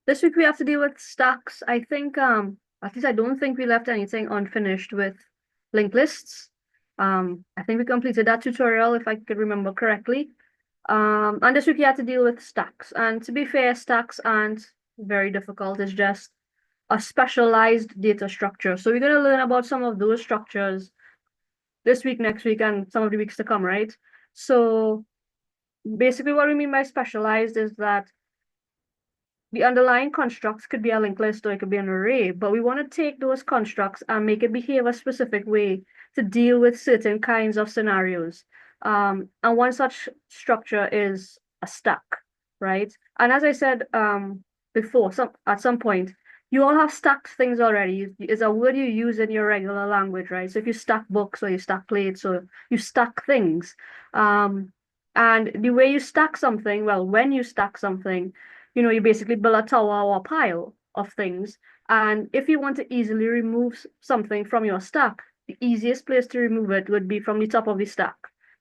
This week we have to deal with stacks. I think at least I don't think we left anything unfinished with linked lists. I think we completed that tutorial if I could remember correctly. And this week we had to deal with stacks. And to be fair, stacks aren't very difficult. It's just a specialized data structure. So we're going to learn about some of those structures this week, next week, and some of the weeks to come, right? So basically what we mean by specialized is that the underlying constructs could be a linked list or it could be an array, but we want to take those constructs and make it behave a specific way to deal with certain kinds of scenarios. And one such structure is a stack, right? And as I said before, at some point, you all have stacked things already. It's a word you use in your regular language, right? So if you stack books or you stack plates or you stack things, and the way you stack something, well, when you stack something, you basically build a tower or a pile of things. And if you want to easily remove something from your stack, the easiest place to remove it would be from the top of the stack,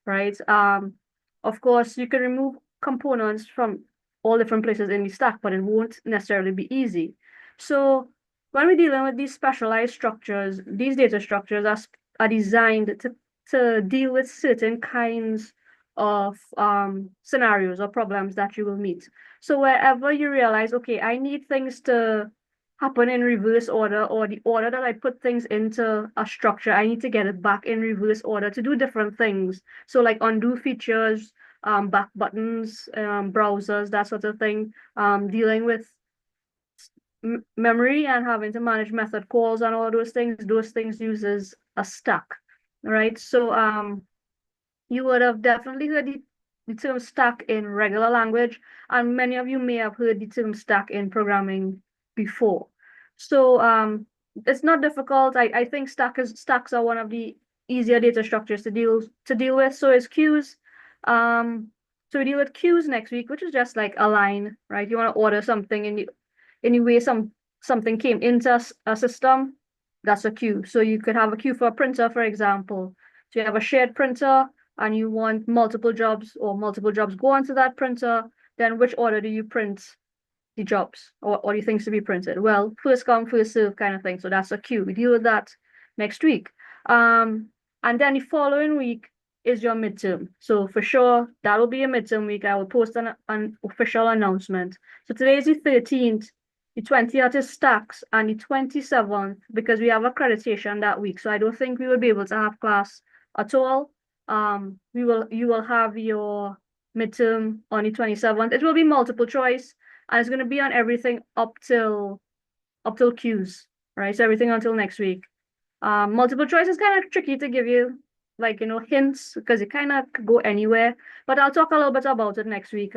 right? Of course, you can remove components from all different places in the stack, but it won't necessarily be easy. So when we're dealing with these specialized structures, these data structures are designed to deal with certain kinds of scenarios or problems that you will meet. So wherever you realize, okay, I need things to happen in reverse order, or the order that I put things into a structure, I need to get it back in reverse order to do different things. So like undo features, back buttons, browsers, that sort of thing, dealing with memory and having to manage method calls and all those things uses a stack, right? So you would have definitely heard the term stack in regular language, and many of you may have heard the term stack in programming before. So it's not difficult. I think stacks are one of the easier data structures to deal with. So is queues. So we deal with queues next week, which is just like a line, right? You want to order something in the way something came into a system, that's a queue. So you could have a queue for a printer, for example. So you have a shared printer and you want multiple jobs or multiple jobs go onto that printer, then which order do you print the jobs or the things to be printed? Well, first come, first serve kind of thing. So that's a queue. We deal with that next week. And then the following week is your midterm. So for sure, that will be a midterm week. I will post an official announcement. So today is the 13th. The 20th is stacks and the 27th, because we have accreditation that week. So I don't think we will be able to have class at all. You will have your midterm on the 27th. It will be multiple choice and it's going to be on everything up till Q's, right? So everything until next week. Multiple choice is kind of tricky to give you like, hints because it kind of could go anywhere, but I'll talk a little bit about it next week.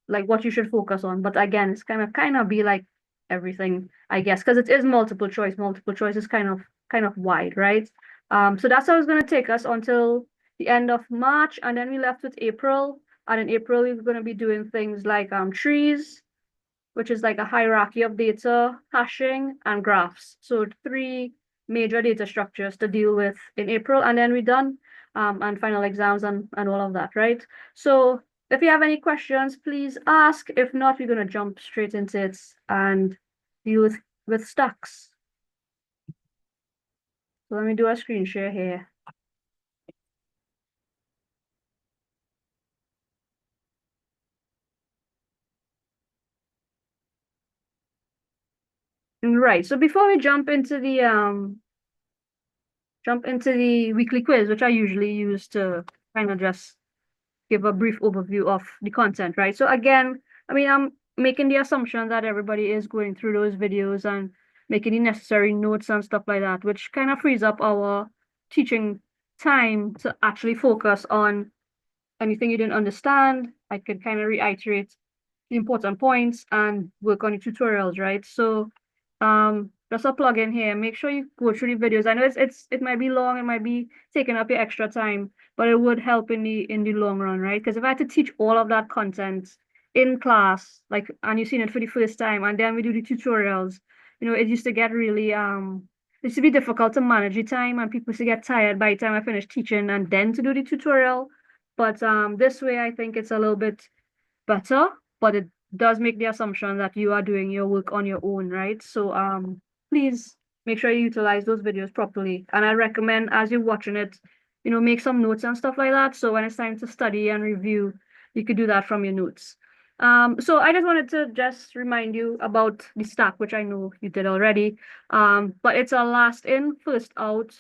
Like what you should focus on. But again, it's kind of be like everything, I guess, because it is multiple choice. Multiple choice is kind of wide, right? So that's how it's going to take us until the end of March, and then we left with April. And in April, we're going to be doing things like trees, which is like a hierarchy of data, hashing, and graphs. So three major data structures to deal with in April, and then we're done, and final exams and all of that, right? So if you have any questions, please ask. If not, we're going to jump straight into it and deal with stacks. So let me do a screen share here. Right. So before we jump into the weekly quiz, which I usually use to kind of just give a brief overview of the content, right? So again, I mean, I'm making the assumption that everybody is going through those videos and making the necessary notes and stuff like that, which kind of frees up our teaching time to actually focus on anything you didn't understand. I could kind of reiterate the important points and work on the tutorials, right? So just a plug in here. Make sure you go through the videos. I know it might be long, it might be taking up your extra time, but it would help in the long run, right? Because if I had to teach all of that content in class, like, and you've seen it for the first time, and then we do the tutorials, it used to get really it used to be difficult to manage the time, and people used to get tired by the time I finished teaching and then to do the tutorial. But this way, I think it's a little bit better, but does make the assumption that you are doing your work on your own, right? So please make sure you utilize those videos properly. And I recommend as you're watching it, make some notes and stuff like that. So when it's time to study and review, you could do that from your notes. So I just wanted to just remind you about the stack, which I know you did already. But it's a last in, first out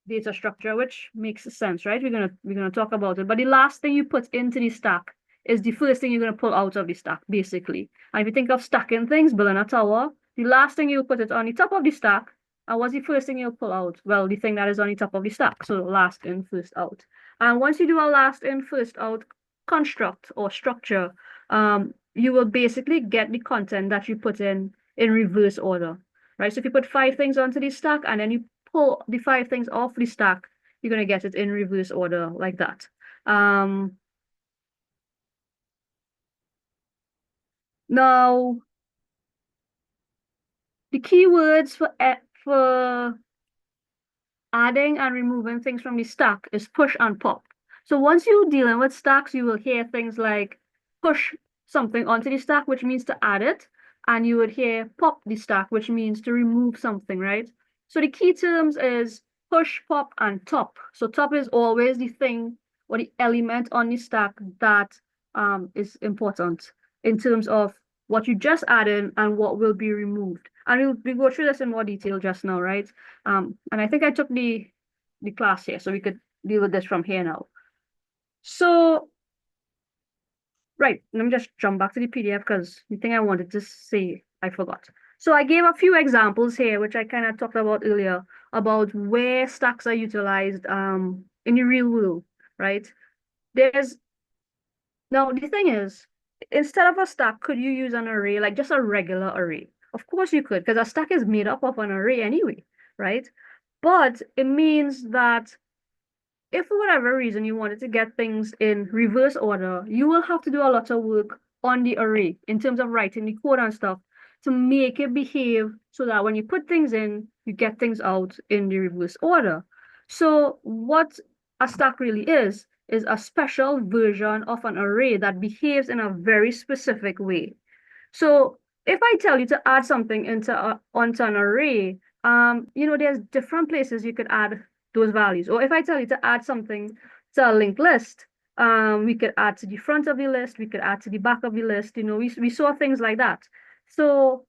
data structure, which makes sense, right? We're gonna talk about it. But the last thing you put into the stack is the first thing you're gonna pull out of the stack, basically. And if you think of stacking things, building a tower, the last thing you put it on the top of the stack, and what's the first thing you'll pull out? Well, the thing that is on the top of the stack. So last in, first out. And once you do a last in, first out construct or structure, you will basically get the content that you put in reverse order, right? So if you put 5 things onto the stack and then you pull the 5 things off the stack, you're going to get it in reverse order like that. Now, the keywords for adding and removing things from the stack is push and pop. So once you're dealing with stacks, you will hear things like push something onto the stack, which means to add it, and you would hear pop the stack, which means to remove something, right? So the key terms is push, pop, and top. So top is always the thing or the element on the stack that is important in terms of what you just added and what will be removed. And we'll go through this in more detail just now, right? And I think I took the class here, so we could deal with this from here now. So, right, let me just jump back to the PDF because the thing I wanted to say, I forgot. So I gave a few examples here, which I kind of talked about earlier, about where stacks are utilized in the real world, right? Now the thing is, instead of a stack, could you use an array, like just a regular array? Of course you could, because a stack is made up of an array anyway, right? But it means that if for whatever reason you wanted to get things in reverse order, you will have to do a lot of work on the array in terms of writing the code and stuff to make it behave so that when you put things in, you get things out in the reverse order. So what a stack really is a special version of an array that behaves in a very specific way. So if I tell you to add something onto an array, there's different places you could add those values. Or if I tell you to add something to a linked list, we could add to the front of the list, we could add to the back of the list. We saw things like that. So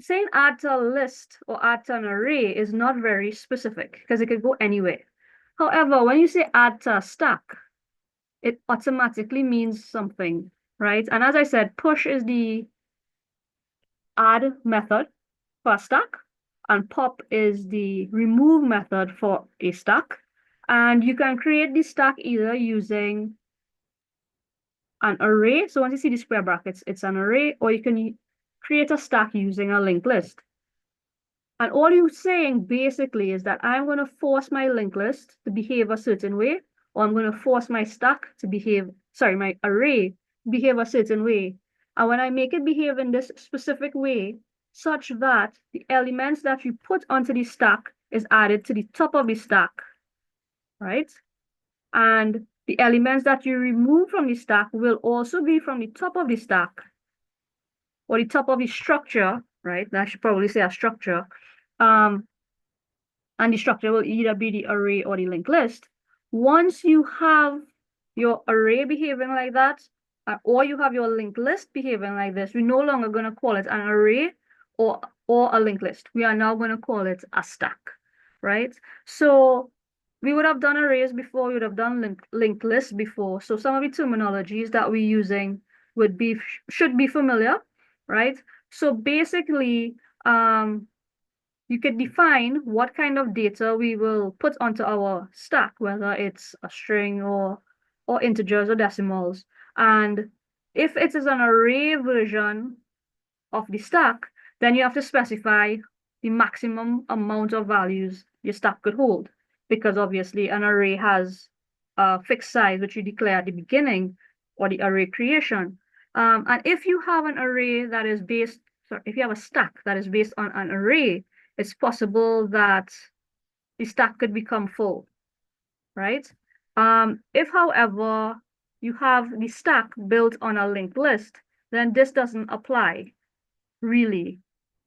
saying add to a list or add to an array is not very specific because it could go anywhere. However, when you say add to a stack, it automatically means something, right? And as I said, push is the add method for a stack, and pop is the remove method for a stack. And you can create the stack either using an array. So once you see the square brackets, it's an array, or you can create a stack using a linked list. And all you're saying basically is that I'm going to force my linked list to behave a certain way, or I'm going to force my stack to behave, sorry, my array to behave a certain way. And when I make it behave in this specific way, such that the elements that you put onto the stack is added to the top of the stack, right? And the elements that you remove from the stack will also be from the top of the stack, or the top of the structure, right? I should probably say a structure. And the structure will either be the array or the linked list. Once you have your array behaving like that, or you have your linked list behaving like this, we're no longer going to call it an array or a linked list. We are now going to call it a stack, right? So we would have done arrays before, we would have done linked lists before. So some of the terminologies that we're using should be familiar, right? So basically, you could define what kind of data we will put onto our stack, whether it's a string or integers or decimals. And if it is an array version of the stack, then you have to specify the maximum amount of values your stack could hold, because obviously an array has a fixed size, which you declare at the beginning, or the array creation. And if you have an array that is based, sorry, if you have a stack that is based on an array, it's possible that the stack could become full, right? If, however, you have the stack built on a linked list, then this doesn't apply, really.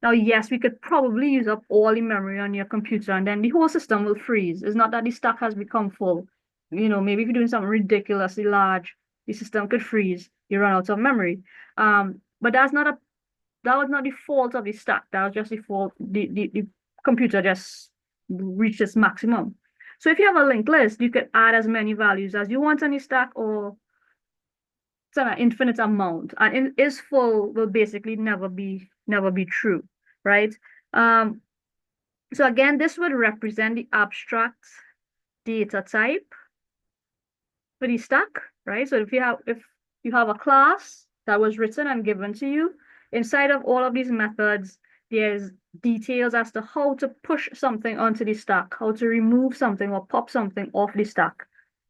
Now, yes, we could probably use up all the memory on your computer and then the whole system will freeze. It's not that the stack has become full. Maybe if you're doing something ridiculously large, the system could freeze. You run out of memory. But that was not the fault of the stack. That was just the fault. The computer just reached its maximum. So if you have a linked list, you could add as many values as you want on the stack, or it's an infinite amount. And is full will basically never be true, right? So again, this would represent the abstract data type for the stack, right? So if you have a class that was written and given to you, inside of all of these methods, there's details as to how to push something onto the stack, how to remove something or pop something off the stack.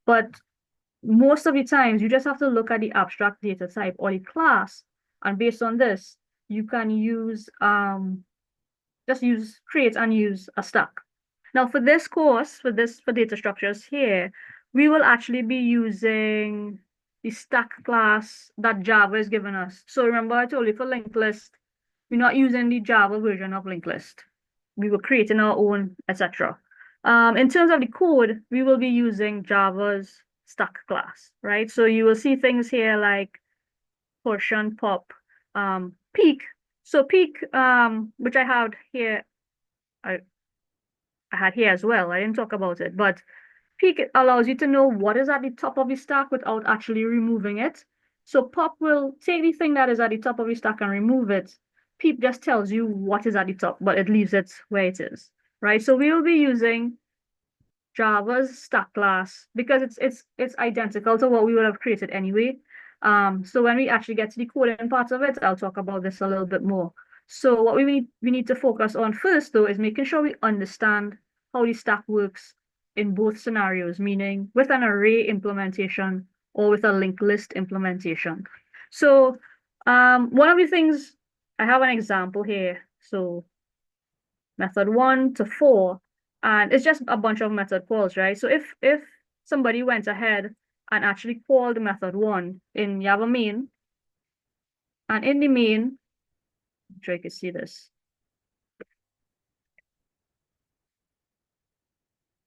But most of the times, you just have to look at the abstract data type or the class, and based on this, you can use create and use a stack. Now, for this course, for data structures here, we will actually be using the stack class that Java is giving us. So remember, I told you for linked list, we're not using the Java version of linked list. We were creating our own, etc. In terms of the code, we will be using Java's stack class, right? So you will see things here like portion, pop, peak. So peak, which I had here, I had here as well. I didn't talk about it, but peak allows you to know what is at the top of the stack without actually removing it. So pop will take the thing that is at the top of the stack and remove it. Peep just tells you what is at the top, but it leaves it where it is, right? So we will be using Java's stack class because it's identical to what we would have created anyway. So when we actually get to the coding part of it, I'll talk about this a little bit more. So what we need to focus on first, though, is making sure we understand how the stack works in both scenarios, meaning with an array implementation or with a linked list implementation. So one of the things, I have an example here. So method 1 to 4, and it's just a bunch of method calls, right? So if somebody went ahead and actually called method 1 in Java main, and in the main, I'm sure you can see this.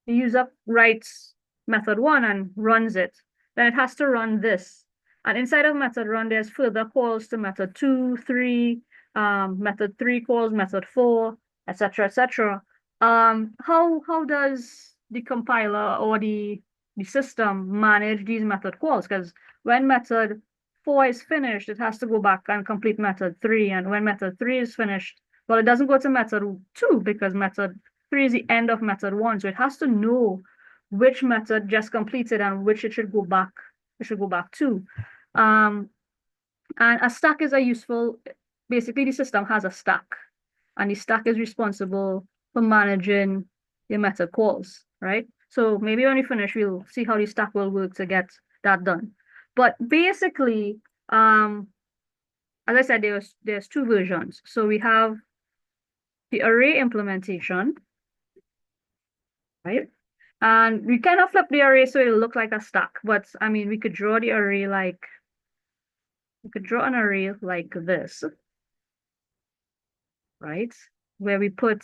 The user writes method 1 and runs it. Then it has to run this. And inside of method run, there's further calls to method 2, 3, method 3 calls, method 4, etc., etc. How does the compiler or the system manage these method calls? Because when method 4 is finished, it has to go back and complete method 3. And when method 3 is finished, well, it doesn't go to method 2 because method 3 is the end of method 1. So it has to know which method just completed and which it should go back to. And a stack is basically the system has a stack, and the stack is responsible for managing your method calls, right? So maybe when we finish, we'll see how the stack will work to get that done. But basically, as I said, there's two versions. So we have the array implementation, right? And we kind of flip the array so it'll look like a stack. But I mean, we could draw the array we could draw an array like this, right? Where we could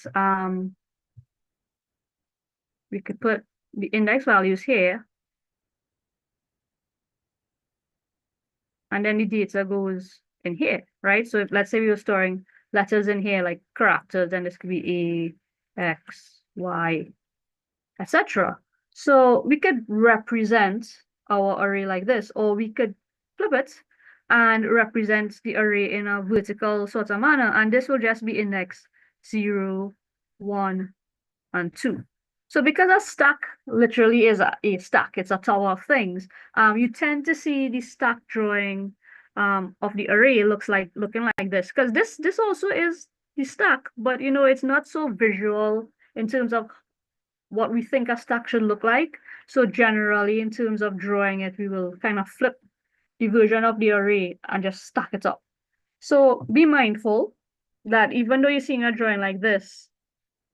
put the index values here, and then the data goes in here, right? So if, let's say we were storing letters in here like characters, and this could be A, X, Y, etc. So we could represent our array like this, or we could flip it and represent the array in a vertical sort of manner, and this will just be index 0, 1, and 2. So because a stack literally is a stack, it's a tower of things, you tend to see the stack drawing of the array looking like this, because this also is the stack, but it's not so visual in terms of what we think a stack should look like. So generally, in terms of drawing it, we will kind of flip the version of the array and just stack it up. So be mindful that even though you're seeing a drawing like this,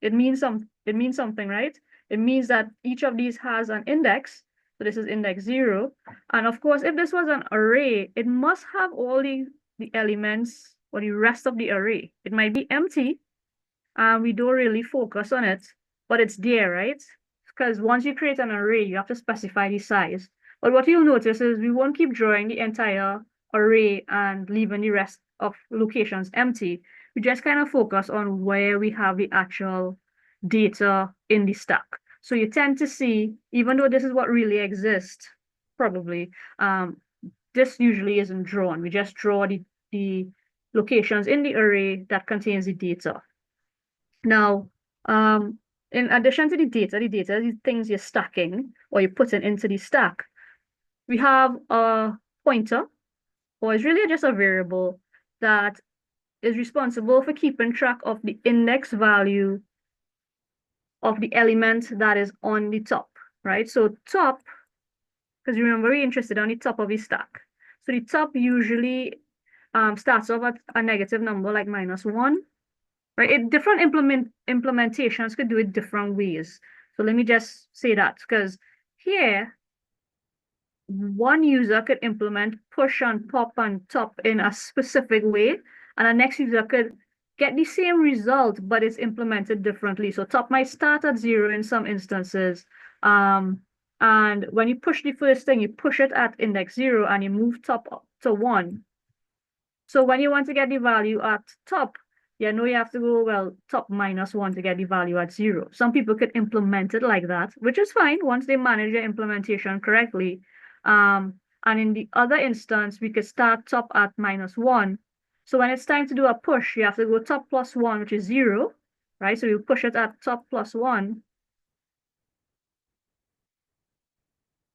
it means something, right? It means that each of these has an index. So this is index 0. And of course, if this was an array, it must have all the the elements or the rest of the array. It might be empty and we don't really focus on it, but it's there, right? Because once you create an array, you have to specify the size. But what you'll notice is we won't keep drawing the entire array and leaving the rest of locations empty. We just kind of focus on where we have the actual data in the stack. So you tend to see, even though this is what really exists, probably, this usually isn't drawn. We just draw the locations in the array that contains the data. Now, in addition to the data, the things you're stacking or you're putting into the stack, we have a pointer, or it's really just a variable that is responsible for keeping track of the index value of the element that is on the top, right? So top, because remember we're interested on the top of the stack. So the top usually starts off at a negative number like -1, right? Different implementations could do it different ways. So let me just say that, because here, one user could implement push and pop and top in a specific way, and the next user could get the same result, but it's implemented differently. So top might start at 0 in some instances. And when you push the first thing, you push it at index 0 and you move top up to 1. So when you want to get the value at top, you know you have to go, well, top -1 to get the value at 0. Some people could implement it like that, which is fine once they manage their implementation correctly. And in the other instance, we could start top at -1. So when it's time to do a push, you have to go top +1, which is 0, right? So you push it at top +1.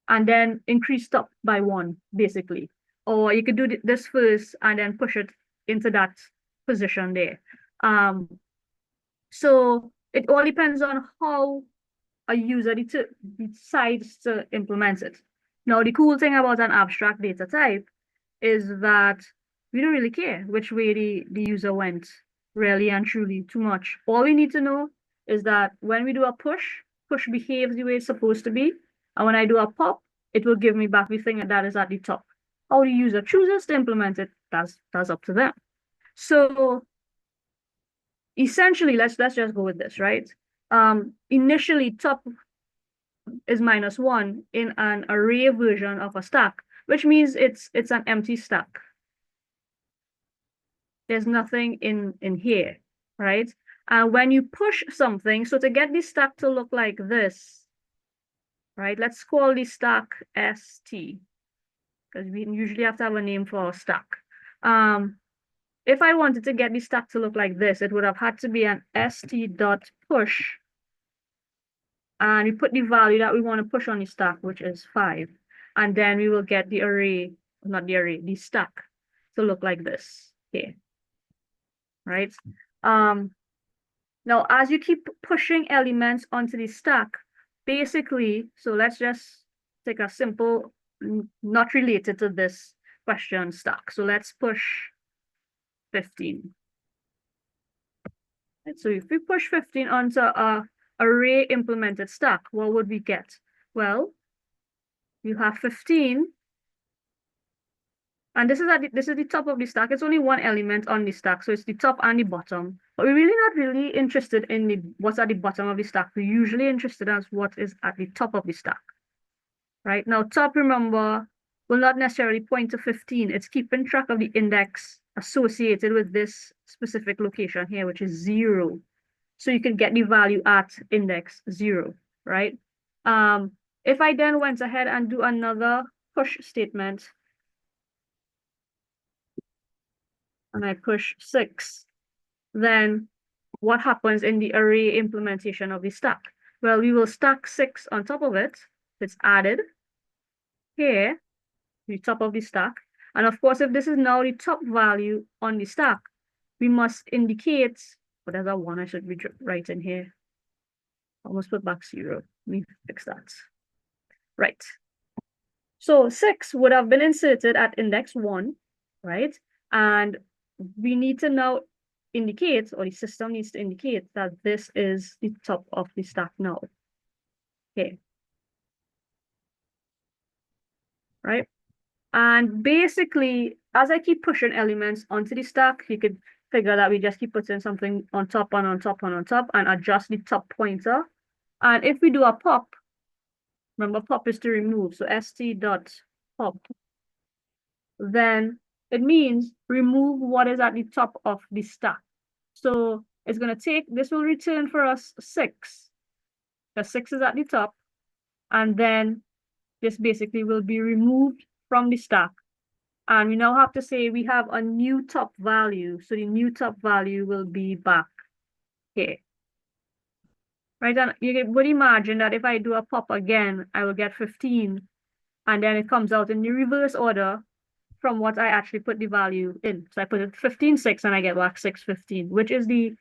And then increase top by 1, basically. Or you could do this first and then push it into that position there. So it all depends on how a user decides to implement it. Now, the cool thing about an abstract data type is that we don't really care which way the user went, really and truly, too much. All we need to know is that when we do a push behaves the way it's supposed to be. And when I do a pop, it will give me back the thing that is at the top. How the user chooses to implement it, that's up to them. So essentially, let's just go with this, right? Initially, top is -1 in an array version of a stack, which means it's an empty stack. There's nothing in here, right? And when you push something, so to get this stack to look like this, right? Let's call this stack ST, because we usually have to have a name for our stack. If I wanted to get this stack to look like this, it would have had to be an st.push. And we put the value that we want to push on the stack, which is 5. And then we will get the array, not the array, the stack to look like this here, right? Now, as you keep pushing elements onto the stack, basically, so let's just take a simple, not related to this question stack. So let's push 15. Right, so if we push 15 onto a array implemented stack, what would we get? Well, you have 15, and this is the top of the stack. It's only one element on the stack, so it's the top and the bottom. But we're really not really interested in what's at the bottom of the stack. We're usually interested in what is at the top of the stack. Right now, top, remember, will not necessarily point to 15. It's keeping track of the index associated with this specific location here, which is 0. So you can get the value at index 0, right? If I then went ahead and do another push statement, and I push 6, then what happens in the array implementation of the stack? Well, we will stack 6 on top of it. It's added here, the top of the stack. And of course, if this is now the top value on the stack, we must indicate, whatever one I should be writing here. I almost put back 0. Let me fix that. Right. So 6 would have been inserted at index 1, right? And we need to now indicate, or the system needs to indicate, that this is the top of the stack now. Okay. Right? And basically, as I keep pushing elements onto the stack, you could figure that we just keep putting something on top and on top and on top and adjust the top pointer. And if we do a pop, remember pop is to remove, so st.pop, then it means remove what is at the top of the stack. So it's going to take, this will return for us 6. The 6 is at the top, and then this basically will be removed from the stack. And we now have to say we have a new top value. So the new top value will be back here. Right, and you would imagine that if I do a pop again, I will get 15. And then it comes out in the reverse order from what I actually put the value in. So I put it 15, 6, and I get back 6, 15, which is the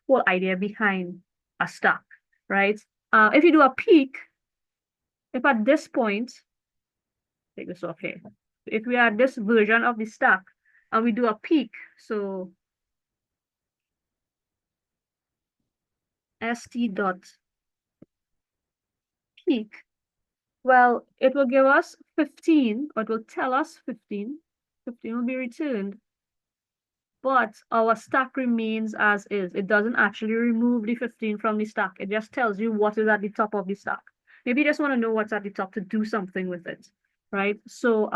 whole idea behind a stack, right? If you do a peak, if at this point, take this off here. If we are this version of the stack and we do a peak, so st dot peak, well, it will give us 15, or it will tell us 15. 15 will be returned, but our stack remains as is. It doesn't actually remove the 15 from the stack. It just tells you what is at the top of the stack. Maybe you just want to know what's at the top to do something with it, right? So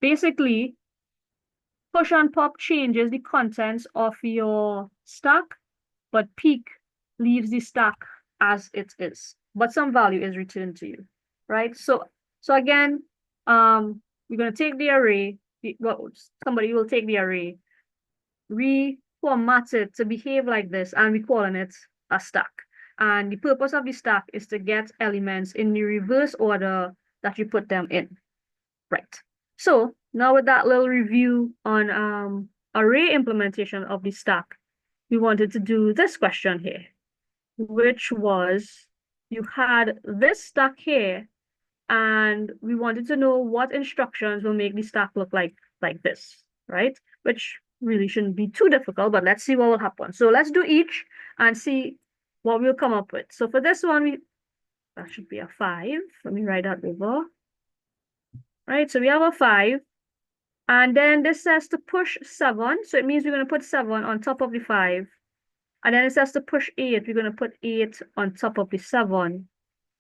basically, push and pop changes the contents of your stack, but peak leaves the stack as it is, but some value is returned to you, right? So again, we're going to take the array, somebody will take the array, reformat it to behave like this, and we're calling it a stack. And the purpose of the stack is to get elements in the reverse order that you put them in, right? So now with that little review on array implementation of the stack, we wanted to do this question here, which was, you had this stack here, and we wanted to know what instructions will make the stack look like this, right? Which really shouldn't be too difficult, but let's see what will happen. So let's do each and see what we'll come up with. So for this one, that should be a 5. Let me write that over. Right, so we have a 5. And then this says to push 7. So it means we're going to put 7 on top of the 5. And then it says to push 8. We're going to put 8 on top of the 7.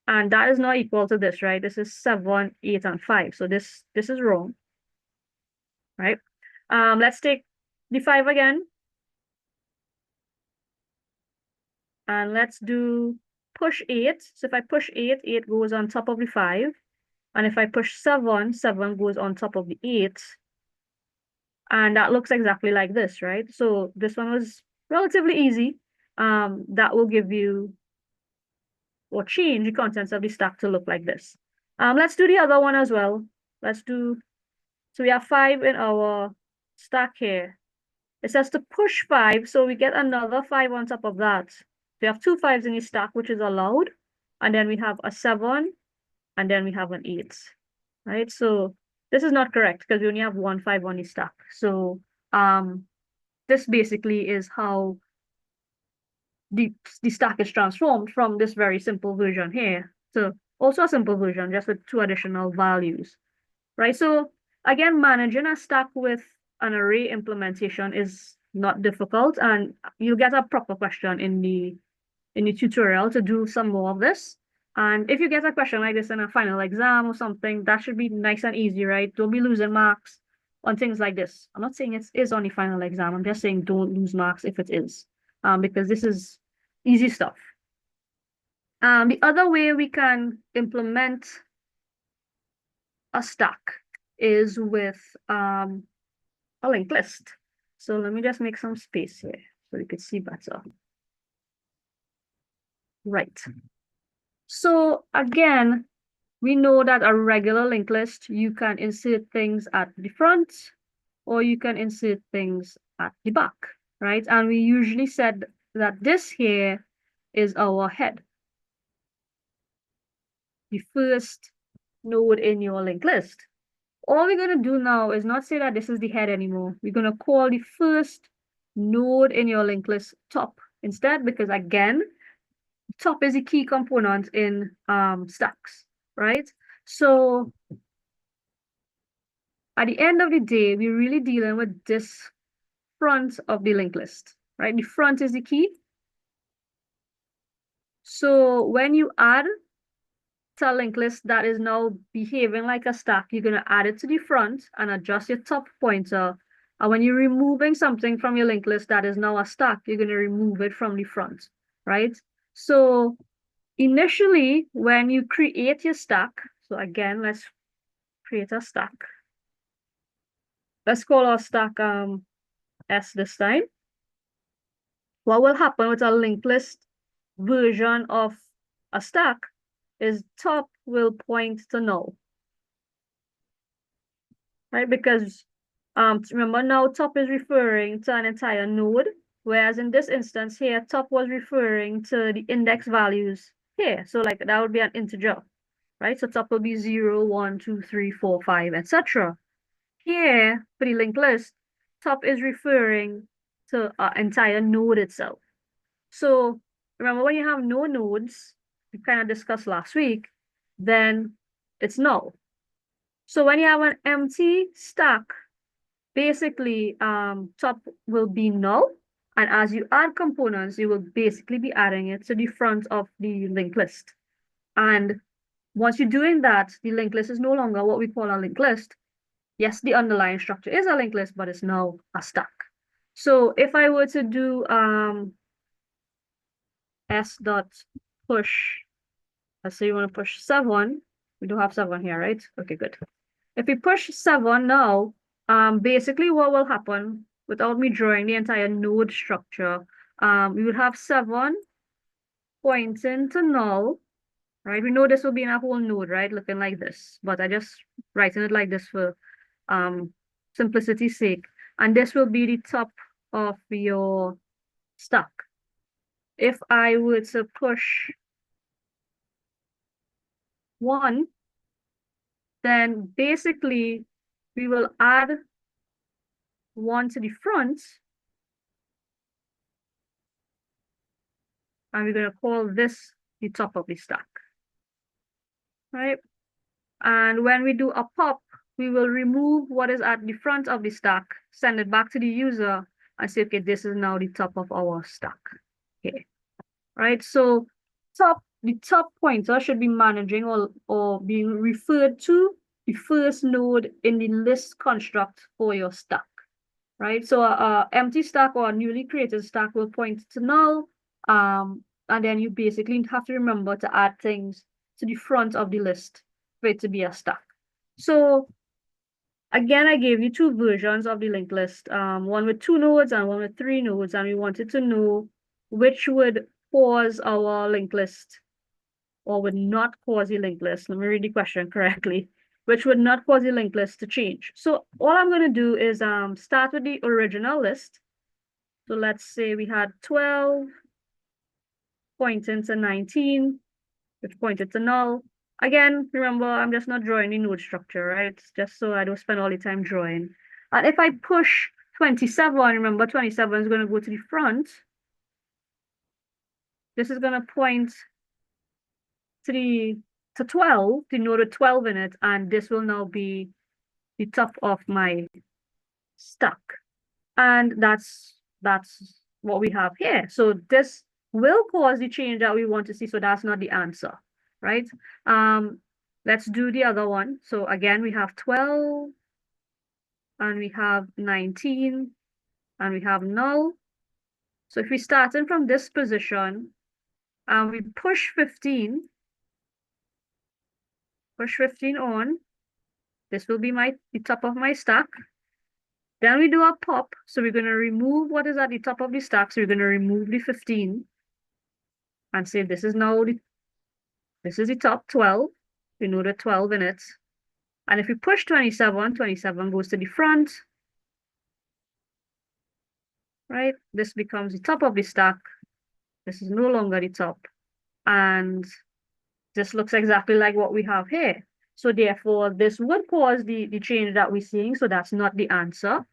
And that is not equal to this, right? This is 7, 8, and 5. So this is wrong, right? Let's take the 5 again. And let's do push 8. So if I push 8, 8 goes on top of the 5. And if I push 7, 7 goes on top of the 8. And that looks exactly like this, right? So this one was relatively easy. That will give you, or change the contents of the stack to look like this. Let's do the other one as well. So we have 5 in our stack here. It says to push 5, so we get another 5 on top of that. We have 2 5s in the stack, which is allowed. And then we have a 7, and then we have an 8, right? So this is not correct because we only have 1 5 on the stack. So this basically is how the stack is transformed from this very simple version here to also a simple version, just with 2 additional values, right? So again, managing a stack with an array implementation is not difficult, and you'll get a proper question in the tutorial to do some more of this. And if you get a question like this in a final exam or something, that should be nice and easy, right? Don't be losing marks on things like this. I'm not saying it is on the final exam. I'm just saying don't lose marks if it is, because this is easy stuff. The other way we can implement a stack is with a linked list. So let me just make some space here so you can see better. Right. So again, we know that a regular linked list, you can insert things at the front or you can insert things at the back, right? And we usually said that this here is our head, the first node in your linked list. All we're going to do now is not say that this is the head anymore. We're going to call the first node in your linked list top instead, because again, top is a key component in stacks, right? So at the end of the day, we're really dealing with this front of the linked list, right? The front is the key. So when you add to a linked list that is now behaving like a stack, you're going to add it to the front and adjust your top pointer. And when you're removing something from your linked list that is now a stack, you're going to remove it from the front, right? So initially, when you create your stack, so again, let's create a stack. Let's call our stack S this time. What will happen with a linked list version of a stack is top will point to null, right? Because remember now top is referring to an entire node, whereas in this instance here, top was referring to the index values here. So like that would be an integer, right? So top will be 0, 1, 2, 3, 4, 5, etc. Here, for the linked list, top is referring to an entire node itself. So remember when you have no nodes, we kind of discussed last week, then it's null. So when you have an empty stack, basically top will be null. And as you add components, you will basically be adding it to the front of the linked list. And once you're doing that, the linked list is no longer what we call a linked list. Yes, the underlying structure is a linked list, but it's now a stack. So if I were to do s dot push, let's say you want to push 7, we do have 7 here, right? Okay, good. If we push 7 now, basically what will happen without me drawing the entire node structure, we would have 7 pointing to null, right? We know this will be in a whole node, right? Looking like this, but I just writing it like this for simplicity's sake. And this will be the top of your stack. If I were to push 1, then basically we will add 1 to the front, and we're going to call this the top of the stack, right? And when we do a pop, we will remove what is at the front of the stack, send it back to the user, and say, okay, this is now the top of our stack. Okay, right? So the top pointer should be managing or being referred to the first node in the list construct for your stack, right? So a empty stack or a newly created stack will point to null, and then you basically have to remember to add things to the front of the list for it to be a stack. So again, I gave you 2 versions of the linked list, one with 2 nodes and one with 3 nodes, and we wanted to know which would cause our linked list or would not cause the linked list. Let me read the question correctly. Which would not cause the linked list to change. So all I'm going to do is start with the original list. So let's say we had 12 pointing to 19, which pointed to null. Again, remember, I'm just not drawing the node structure, right? Just so I don't spend all the time drawing. And if I push 27, remember 27 is going to go to the front. This is going to point to 12, the node with 12 in it, and this will now be the top of my stack. And that's what we have here. So this will cause the change that we want to see. So that's not the answer, right? Let's do the other one. So again, we have 12 and we have 19 and we have null. So if we starting from this position and we push 15 on, this will be the top of my stack. Then we do a pop. So we're going to remove what is at the top of the stack. So we're going to remove the 15 and say this is now this is the top 12. We know the 12 in it. And if we push 27, 27 goes to the front, right? This becomes the top of the stack. This is no longer the top. And this looks exactly like what we have here. So therefore, this would cause the change that we're seeing. So that's not the answer.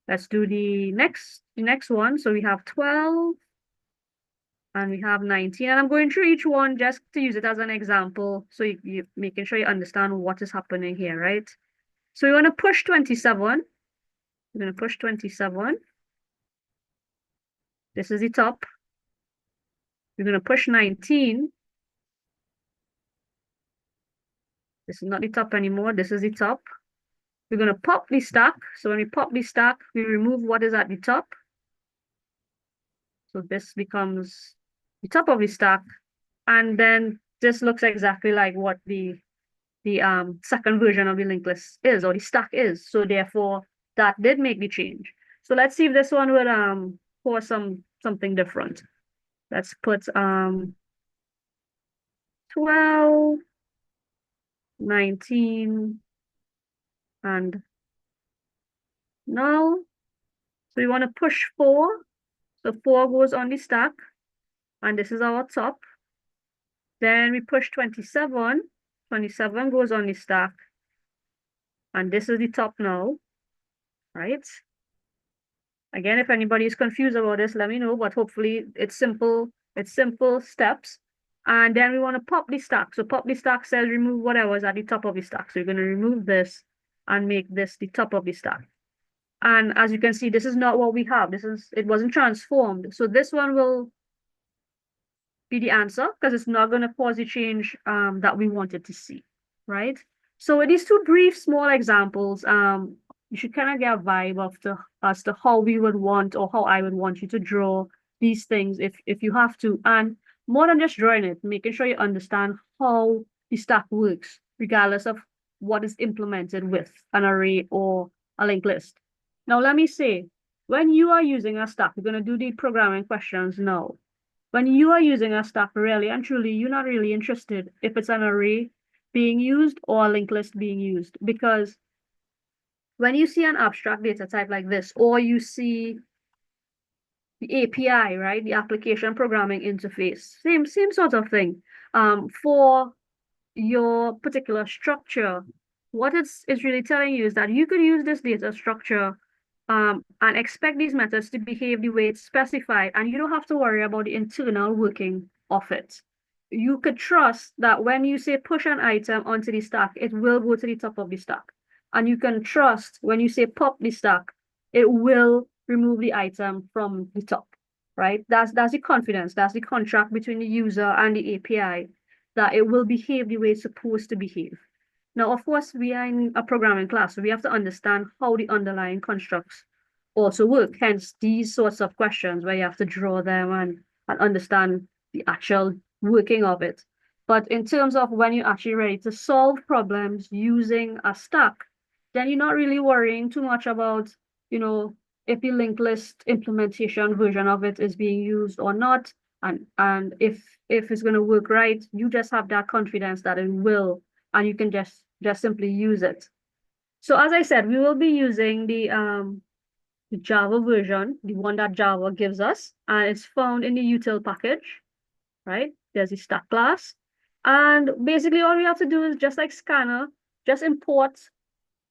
Let's do the next one. So we have 12 and we have 19. And I'm going through each one just to use it as an example. So you're making sure you understand what is happening here, right? So we want to push 27. We're going to push 27. This is the top. We're going to push 19. This is not the top anymore. This is the top. We're going to pop the stack. So when we pop the stack, we remove what is at the top. So this becomes the top of the stack. And then this looks exactly like what the second version of the linked list is, or the stack is. So therefore, that did make the change. So let's see if this one would pour something different. Let's put 12, 19, and null. So we want to push 4. So 4 goes on the stack, and this is our top. Then we push 27. 27 goes on the stack, and this is the top now, right? Again, if anybody is confused about this, let me know, but hopefully it's simple steps. And then we want to pop the stack. So pop the stack says remove whatever is at the top of the stack. So you're going to remove this and make this the top of the stack. And as you can see, this is not what we have. It wasn't transformed. So this one will be the answer because it's not going to cause the change that we wanted to see, right? So with these two brief small examples, you should kind of get a vibe of as to how we would want, or how I would want you to draw these things if you have to. And more than just drawing it, making sure you understand how the stack works, regardless of what is implemented with an array or a linked list. Now, let me say, when you are using a stack, we're going to do the programming questions now. When you are using a stack, really and truly, you're not really interested if it's an array being used or a linked list being used, because when you see an abstract data type like this, or you see the API, right, the application programming interface, same sort of thing. For your particular structure, what it's really telling you is that you could use this data structure and expect these methods to behave the way it's specified, and you don't have to worry about the internal working of it. You could trust that when you say push an item onto the stack, it will go to the top of the stack. And you can trust when you say pop the stack, it will remove the item from the top, right? That's the confidence, that's the contract between the user and the API, that it will behave the way it's supposed to behave. Now, of course, we are in a programming class, so we have to understand how the underlying constructs also work. Hence, these sorts of questions where you have to draw them and understand the actual working of it. But in terms of when you're actually ready to solve problems using a stack, then you're not really worrying too much about, if the linked list implementation version of it is being used or not. And if it's going to work right, you just have that confidence that it will, and you can just simply use it. So as I said, we will be using the Java version, the one that Java gives us, and it's found in the util package, right? There's the stack class. And basically all we have to do is just like scanner, just import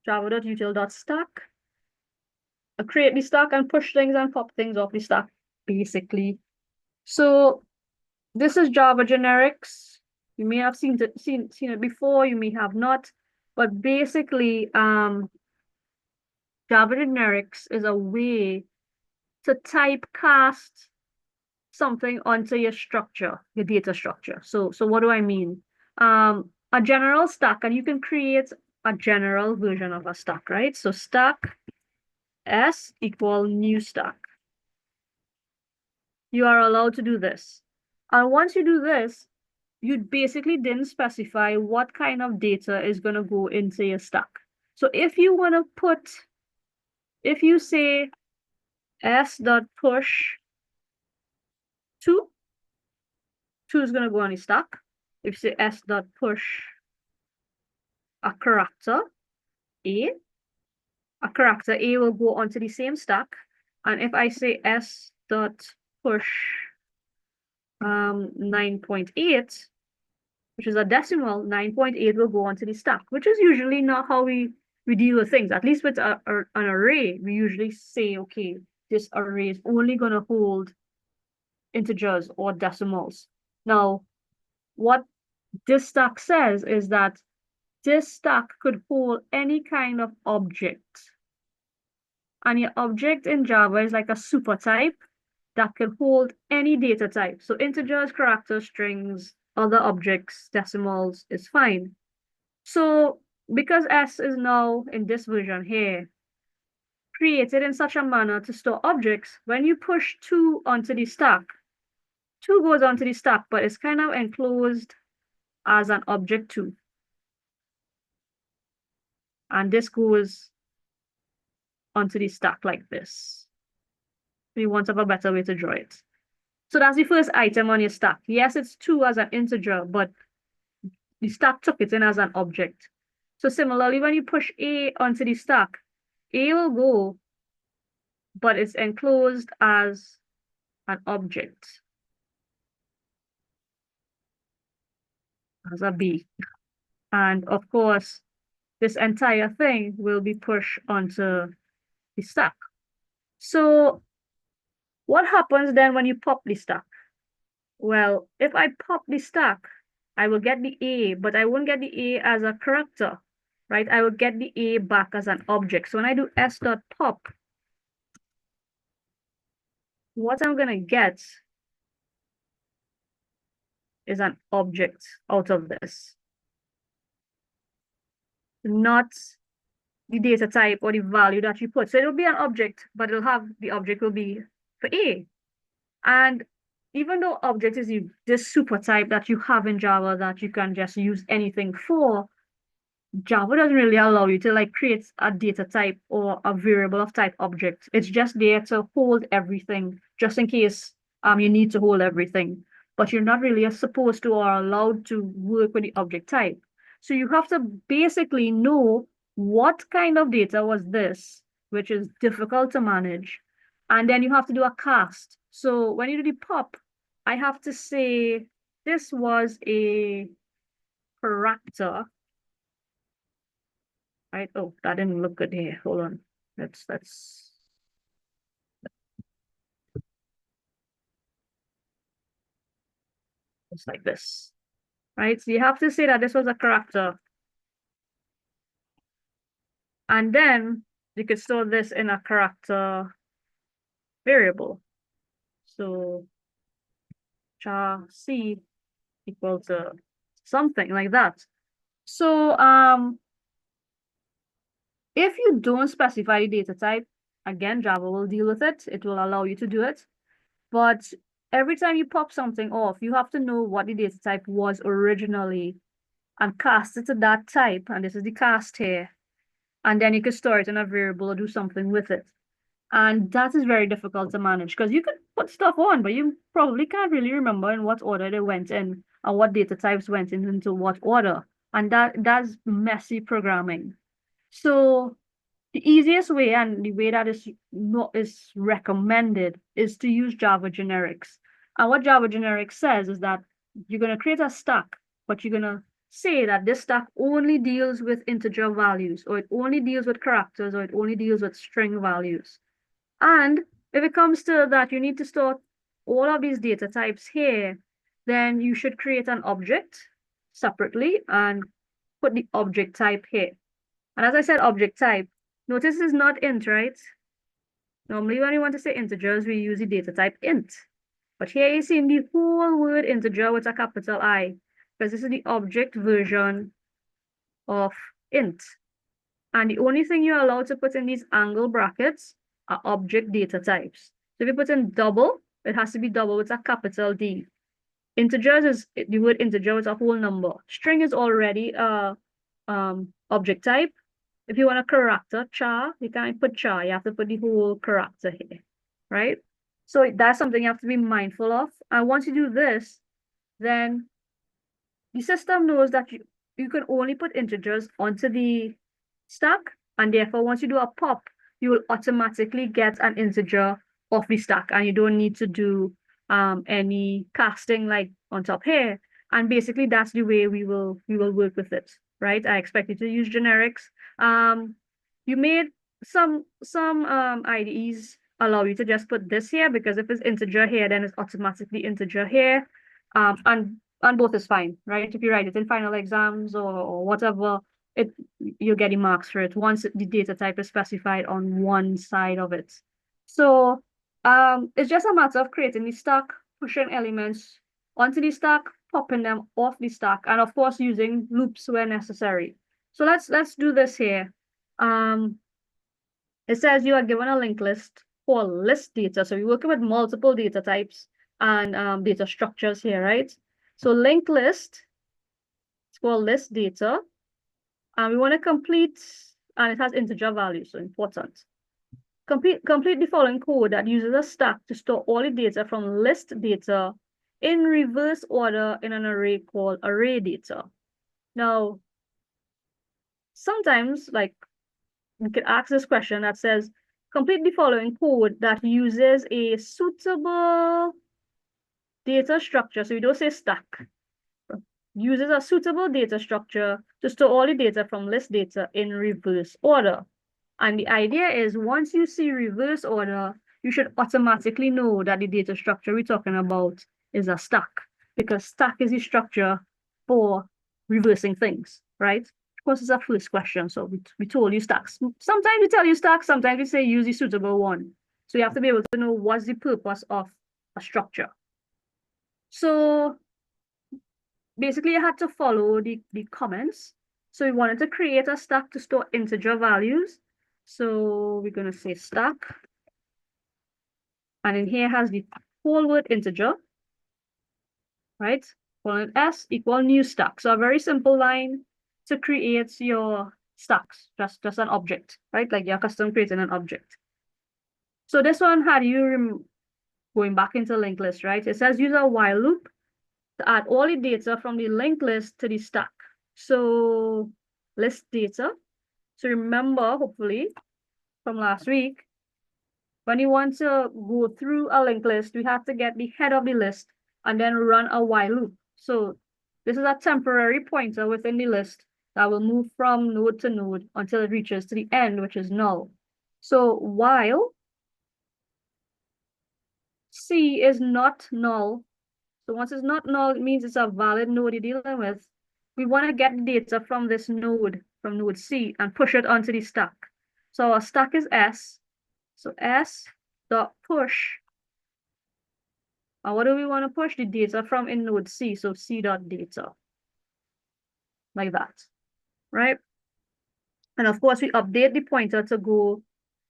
java.util.stack, create the stack and push things and pop things off the stack, basically. So this is Java generics. You may have seen it before, you may have not, but basically, Java generics is a way to typecast something onto your structure, your data structure. So what do I mean? A general stack, and you can create a general version of a stack, right? So stack s equal new stack. You are allowed to do this. And once you do this, you basically didn't specify what kind of data is going to go into your stack. So if you want to if you say s.push 2 is going to go on the stack. If you say s.push a character A will go onto the same stack. And if I say s.push 9.8, which is a decimal, 9.8 will go onto the stack, which is usually not how we deal with things. At least with an array, we usually say, okay, this array is only going to hold integers or decimals. Now, what this stack says is that this stack could hold any kind of object. And your object in Java is like a super type that can hold any data type. So integers, characters, strings, other objects, decimals is fine. So because S is now in this version here, created in such a manner to store objects, when you push 2 onto the stack, 2 goes onto the stack, but it's kind of enclosed as an object 2. And this goes onto the stack like this. We want to have a better way to draw it. So that's the first item on your stack. Yes, it's 2 as an integer, but the stack took it in as an object. So similarly, when you push A onto the stack, A will go, but it's enclosed as an object, as a B. And of course, this entire thing will be pushed onto the stack. So what happens then when you pop the stack? Well, if I pop the stack, I will get the A, but I won't get the A as a character, right? I will get the A back as an object. So when I do s.pop, what I'm going to get is an object out of this, not the data type or the value that you put. So it'll be an object, but the object will be for A. And even though object is this super type that you have in Java that you can just use anything for, Java doesn't really allow you to like create a data type or a variable of type object. It's just there to hold everything, just in case you need to hold everything. But you're not really supposed to or allowed to work with the object type. So you have to basically know what kind of data was this, which is difficult to manage. And then you have to do a cast. So when you do the pop, I have to say this was a character. Right? Oh, that didn't look good here. Hold on. Let's just like this. Right? So you have to say that this was a character. And then you could store this in a character variable. So char C equal to something like that. So if you don't specify the data type, again, Java will deal with it. It will allow you to do it. But every time you pop something off, you have to know what the data type was originally and cast it to that type. And this is the cast here. And then you can store it in a variable or do something with it. And that is very difficult to manage because you could put stuff on, but you probably can't really remember in what order they went in and what data types went into what order. And that's messy programming. So the easiest way and the way that is recommended is to use Java generics. And what Java generics says is that you're going to create a stack, but you're going to say that this stack only deals with integer values, or it only deals with characters, or it only deals with string values. And if it comes to that, you need to store all of these data types here, then you should create an object separately and put the object type here. And as I said, object type, notice it's not int, right? Normally when we want to say integers, we use the data type int. But here you see the whole word integer with a capital I, because this is the object version of int. And the only thing you're allowed to put in these angle brackets are object data types. So if you put in double, it has to be double with a capital D. Integers is the word integer with a whole number. String is already a object type. If you want a character, char, you can't put char. You have to put the whole character here, right? So that's something you have to be mindful of. And once you do this, then the system knows that you can only put integers onto the stack. And therefore, once you do a pop, you will automatically get an integer off the stack. And you don't need to do any casting like on top here. And basically, that's the way we will work with it, right? I expect you to use generics. You made some IDEs allow you to just put this here because if it's integer here, then it's automatically integer here. And both is fine, right? If you write it in final exams or whatever, you're getting marks for it once the data type is specified on one side of it. So it's just a matter of creating the stack, pushing elements onto the stack, popping them off the stack, and of course using loops where necessary. So let's do this here. It says you are given a linked list for list data. So we're working with multiple data types and data structures here, right? So linked list is for list data. And we want to complete, and it has integer values, so important. Complete the following code that uses a stack to store all the data from list data in reverse order in an array called array data. Now, sometimes, like, we could ask this question that says, complete the following code that uses a suitable data structure. So we don't say stack. Uses a suitable data structure to store all the data from list data in reverse order. And the idea is once you see reverse order, you should automatically know that the data structure we're talking about is a stack, because stack is the structure for reversing things, right? Of course, it's a first question, so we told you stacks. Sometimes we tell you stacks, sometimes we say use the suitable one. So you have to be able to know what's the purpose of a structure. So basically, you had to follow the comments. So we wanted to create a stack to store integer values. So we're going to say stack. And in here has the whole word integer, right? Colon S equal new stack. So a very simple line to create your stacks, just an object, right? Like you're custom creating an object. So this one had you going back into linked list, right? It says use a while loop to add all the data from the linked list to the stack. So list data. So remember, hopefully, from last week, when you want to go through a linked list, we have to get the head of the list and then run a while loop. So this is a temporary pointer within the list that will move from node to node until it reaches to the end, which is null. So while C is not null, so once it's not null, it means it's a valid node you're dealing with. We want to get data from this node, from node C, and push it onto the stack. So our stack is S. So S dot push. And what do we want to push? The data from in node C. So C dot data. Like that, right? And of course, we update the pointer to go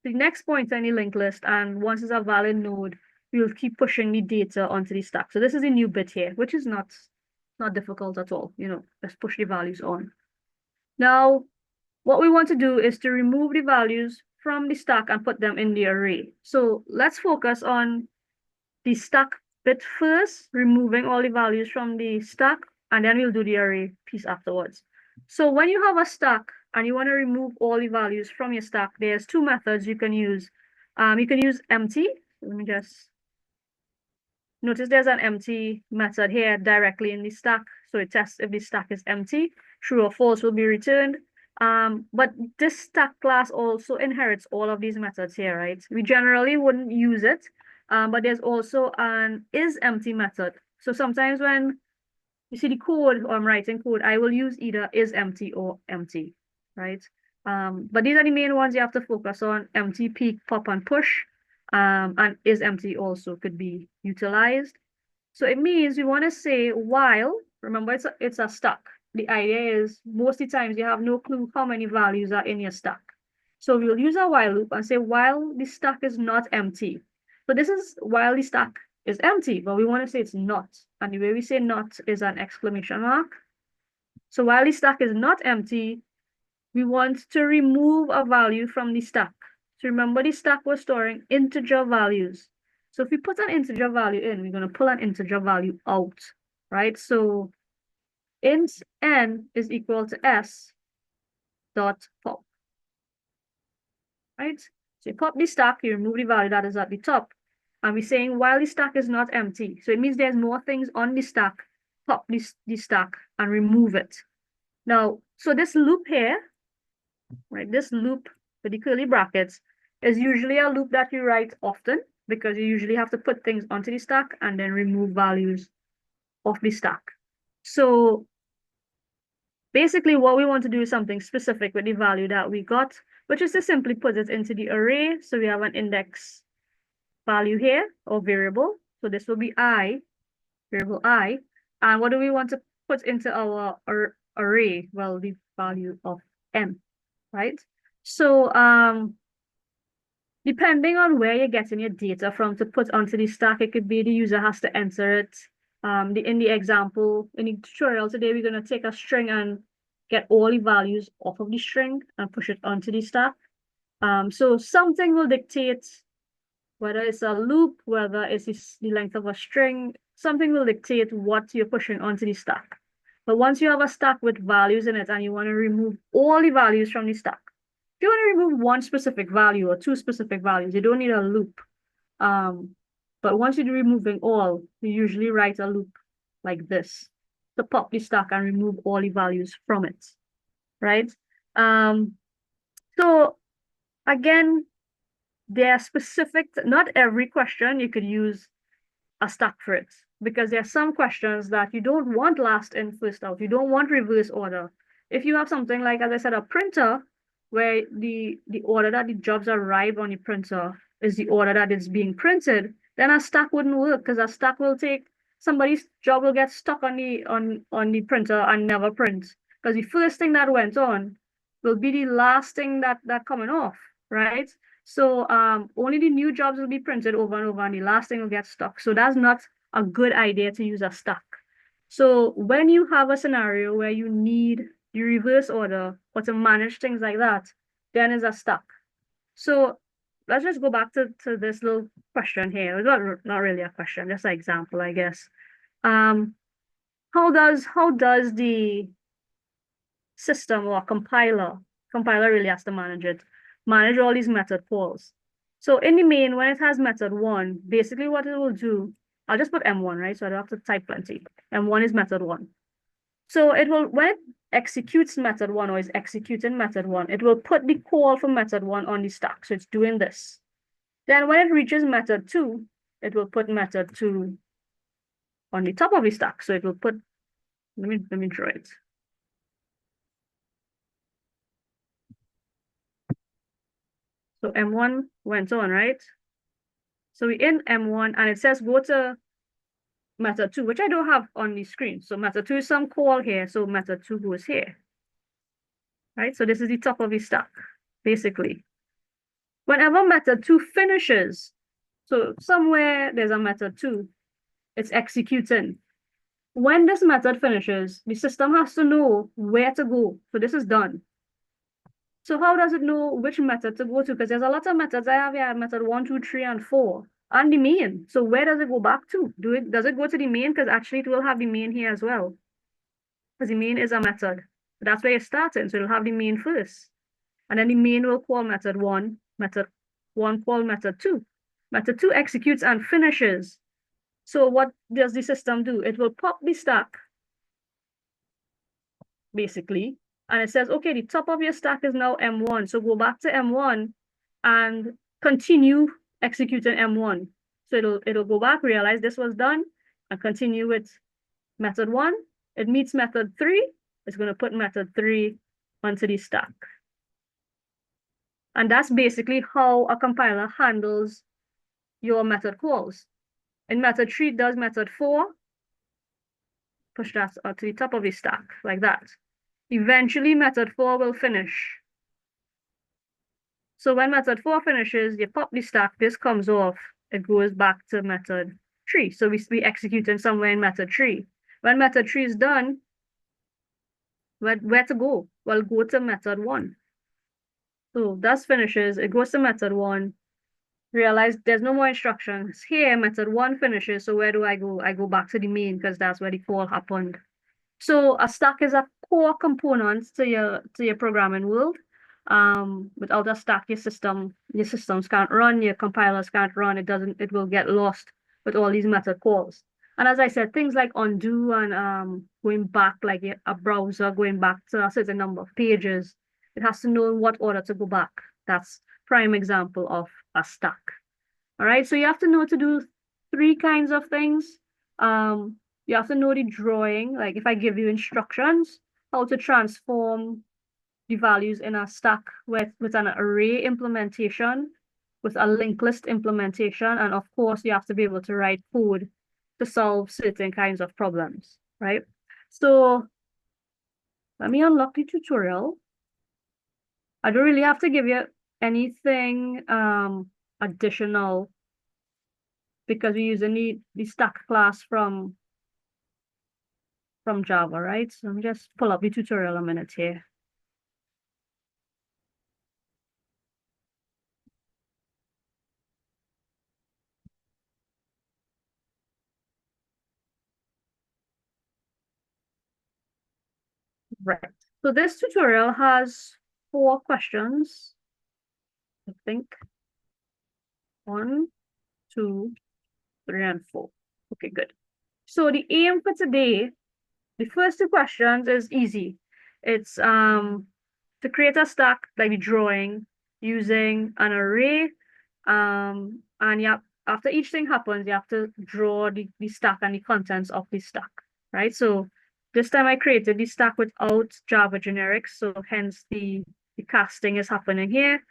to the next pointer in the linked list. And once it's a valid node, we'll keep pushing the data onto the stack. So this is a new bit here, which is not difficult at all. You know, let's push the values on. Now, what we want to do is to remove the values from the stack and put them in the array. So let's focus on the stack bit first, removing all the values from the stack, and then we'll do the array piece afterwards. So when you have a stack and you want to remove all the values from your stack, there's two methods you can use. You can use empty. Let me just notice there's an empty method here directly in the stack. So it tests if the stack is empty. True or false will be returned. But this stack class also inherits all of these methods here, right? We generally wouldn't use it, but there's also an isEmpty method. So sometimes when you see the code or I'm writing code, I will use either isEmpty or empty, right? But these are the main ones you have to focus on: empty, peek, pop, and push. And isEmpty also could be utilized. So it means we want to say while, remember it's a stack. The idea is most of the times you have no clue how many values are in your stack. So we'll use a while loop and say while the stack is not empty. So this is while the stack is empty, but we want to say it's not. And the way we say not is an exclamation mark. So while the stack is not empty, we want to remove a value from the stack. So remember the stack was storing integer values. So if we put an integer value in, we're going to pull an integer value out, right? So int n is equal to s dot pop, right? So you pop the stack, you remove the value that is at the top. And we're saying while the stack is not empty. So it means there's more things on the stack, pop the stack and remove it. Now, so this loop here, right? This loop with the curly brackets is usually a loop that you write often because you usually have to put things onto the stack and then remove values off the stack. So basically what we want to do is something specific with the value that we got, which is to simply put it into the array. So we have an index value here, or variable. So this will be I, variable I. And what do we want to put into our array? Well, the value of M, right? So depending on where you're getting your data from to put onto the stack, it could be the user has to enter it. In the example, in the tutorial today, we're going to take a string and get all the values off of the string and push it onto the stack. So something will dictate whether it's a loop, whether it's the length of a string, something will dictate what you're pushing onto the stack. But once you have a stack with values in it and you want to remove all the values from the stack, if you want to remove one specific value or two specific values, you don't need a loop. But once you're removing all, you usually write a loop like this to pop the stack and remove all the values from it, right? So again, there are specific, not every question you could use a stack for it, because there are some questions that you don't want last in, first out. You don't want reverse order. If you have something like, as I said, a printer, where the order that the jobs arrive on the printer is the order that it's being printed, then a stack wouldn't work, because a stack will take, somebody's job will get stuck on the printer and never print, because the first thing that went on will be the last thing that coming off, right? So only the new jobs will be printed over and over, and the last thing will get stuck. So that's not a good idea to use a stack. So when you have a scenario where you need the reverse order or to manage things like that, then is a stack. So let's just go back to this little question here. It's not really a question, just an example, I guess. How does the system or compiler really has to manage all these method calls? So in the main, when it has method one, basically what it will do, I'll just put M1, right? So I don't have to type plenty. M1 is method one. So it will, when it executes method one or is executing method one, it will put the call for method one on the stack. So it's doing this. Then when it reaches method two, it will put method two on the top of the stack. So it will put, let me draw it. So M1 went on, right? So we're in M1 and it says go to method two, which I don't have on the screen. So method two is some call here. So method two goes here, right? So this is the top of the stack, basically. Whenever method two finishes, so somewhere there's a method two, it's executing. When this method finishes, the system has to know where to go. So this is done. So how does it know which method to go to? Because there's a lot of methods I have here, method 1, 2, 3, and 4, and the main. So where does it go back to? Does it go to the main? Because actually it will have the main here as well. Because the main is a method. That's where it's starting. So it'll have the main first. And then the main will call method 1, method 1 call method 2. Method 2 executes and finishes. So what does the system do? It will pop the stack, basically. And it says, okay, the top of your stack is now M1. So go back to M1 and continue executing M1. So it'll go back, realize this was done, and continue with method 1. It meets method 3. It's going to put method 3 onto the stack. And that's basically how a compiler handles your method calls. In method 3, it does method 4. Push that to the top of the stack, like that. Eventually, method 4 will finish. So when method 4 finishes, you pop the stack, this comes off, it goes back to method 3. So we executing somewhere in method 3. When method 3 is done, where to go? Well, go to method 1. So that finishes, it goes to method 1. Realize there's no more instructions. Here, method 1 finishes, so where do I go? I go back to the main because that's where the call happened. So a stack is a core component to your programming world. Without a stack, your systems can't run, your compilers can't run, it will get lost with all these method calls. And as I said, things like undo and going back, like a browser going back to a certain number of pages, it has to know in what order to go back. That's prime example of a stack. All right, so you have to know to do 3 kinds of things. You have to know the drawing, like if I give you instructions, how to transform the values in a stack with an array implementation, with a linked list implementation, and of course, you have to be able to write code to solve certain kinds of problems, right? So let me unlock the tutorial. I don't really have to give you anything additional because we're using the stack class from Java, right? So let me just pull up the tutorial a minute here. Right. So this tutorial has 4 questions, I think. 1, 2, 3, and 4. Okay, good. So the aim for today, the first 2 questions is easy. It's to create a stack like the drawing using an array. And yeah, after each thing happens, you have to draw the stack and the contents of the stack, right? So this time I created the stack without Java generics, so hence the casting is happening here.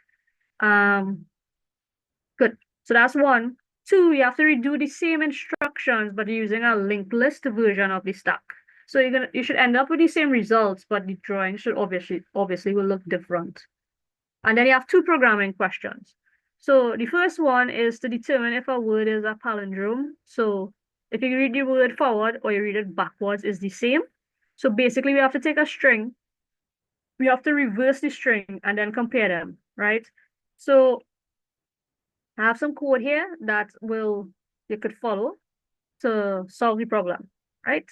Good. So that's 1. 2, you have to redo the same instructions, but using a linked list version of the stack. So you should end up with the same results, but the drawing should obviously will look different. And then you have 2 programming questions. So the first one is to determine if a word is a palindrome. So if you read the word forward or you read it backwards, is the same. So basically, we have to take a string, we have to reverse the string and then compare them, right? So I have some code here that you could follow to solve the problem, right?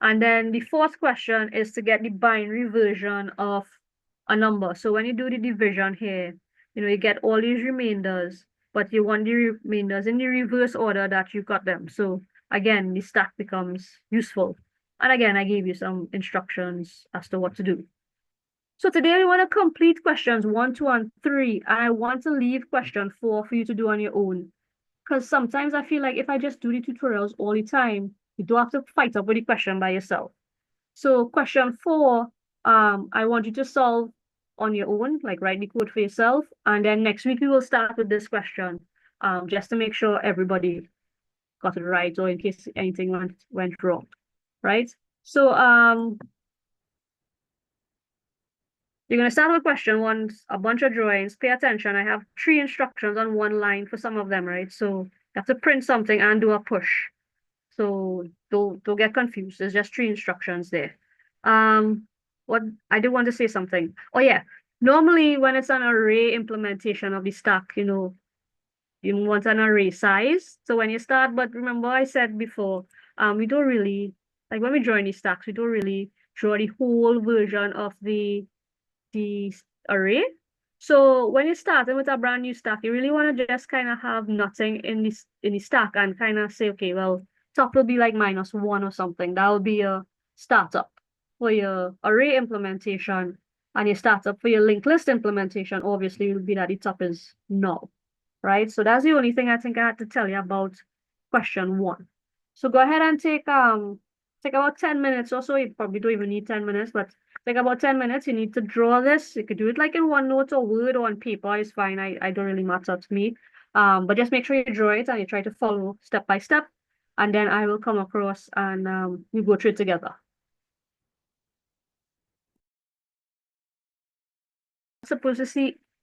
And then the fourth question is to get the binary version of a number. So when you do the division here, you get all these remainders, but you want the remainders in the reverse order that you got them. So again, the stack becomes useful. And again, I gave you some instructions as to what to do. So today we want to complete questions 1, 2, and 3. And I want to leave question 4 for you to do on your own. Because sometimes I feel like if I just do the tutorials all the time, you don't have to fight up with the question by yourself. So question 4, I want you to solve on your own, like write the code for yourself. And then next week we will start with this question, just to make sure everybody got it right or in case anything went wrong, right? So you're going to start with question 1, a bunch of drawings. Pay attention. I have 3 instructions on 1 line for some of them, right? So you have to print something and do a push. So don't get confused. There's just 3 instructions there. What I did want to say something. Oh yeah. Normally when it's an array implementation of the stack, you want an array size. So when you start, but remember I said before, we don't really, like when we join these stacks, we don't really draw the whole version of the array. So when you're starting with a brand new stack, you really want to just kind of have nothing in the stack and kind of say, okay, well, top will be like -1 or something. That will be a startup for your array implementation, and your startup for your linked list implementation, obviously, will be that the top is null, right? So that's the only thing I think I had to tell you about question 1. So go ahead and take about 10 minutes or so. You probably don't even need 10 minutes, but take about 10 minutes. You need to draw this. You could do it like in OneNote or Word or on paper. It's fine. I don't really matter to me. But just make sure you draw it and you try to follow step by step. And then I will come across and we go through it together.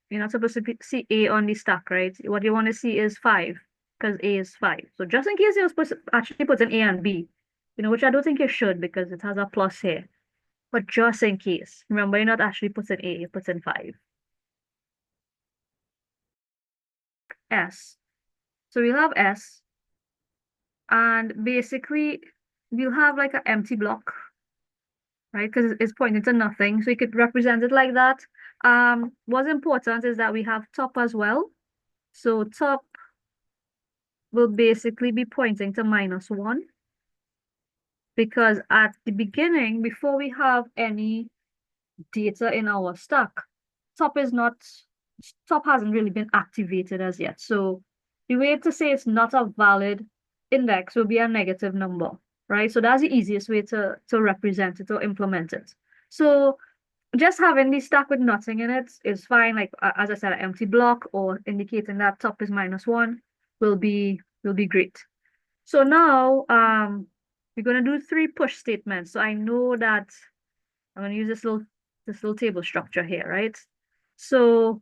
You're not supposed to see A on the stack, right? What you want to see is 5, because A is 5. So just in case you're supposed to actually put an A and B, which I don't think you should because it has a plus here. But just in case, remember, you're not actually putting A, you're putting 5. S. So we'll have S, and basically we'll have like an empty block, right? Because it's pointing to nothing. So you could represent it like that. What's important is that we have top as well. So top will basically be pointing to -1, because at the beginning, before we have any data in our stack, top hasn't really been activated as yet. So the way to say it's not a valid index will be a negative number, right? So that's the easiest way to represent it or implement it. So just having the stack with nothing in it is fine. Like as I said, an empty block or indicating that top is -1 will be great. So now we're gonna do 3 push statements. So I know that I'm gonna use this little table structure here, right? So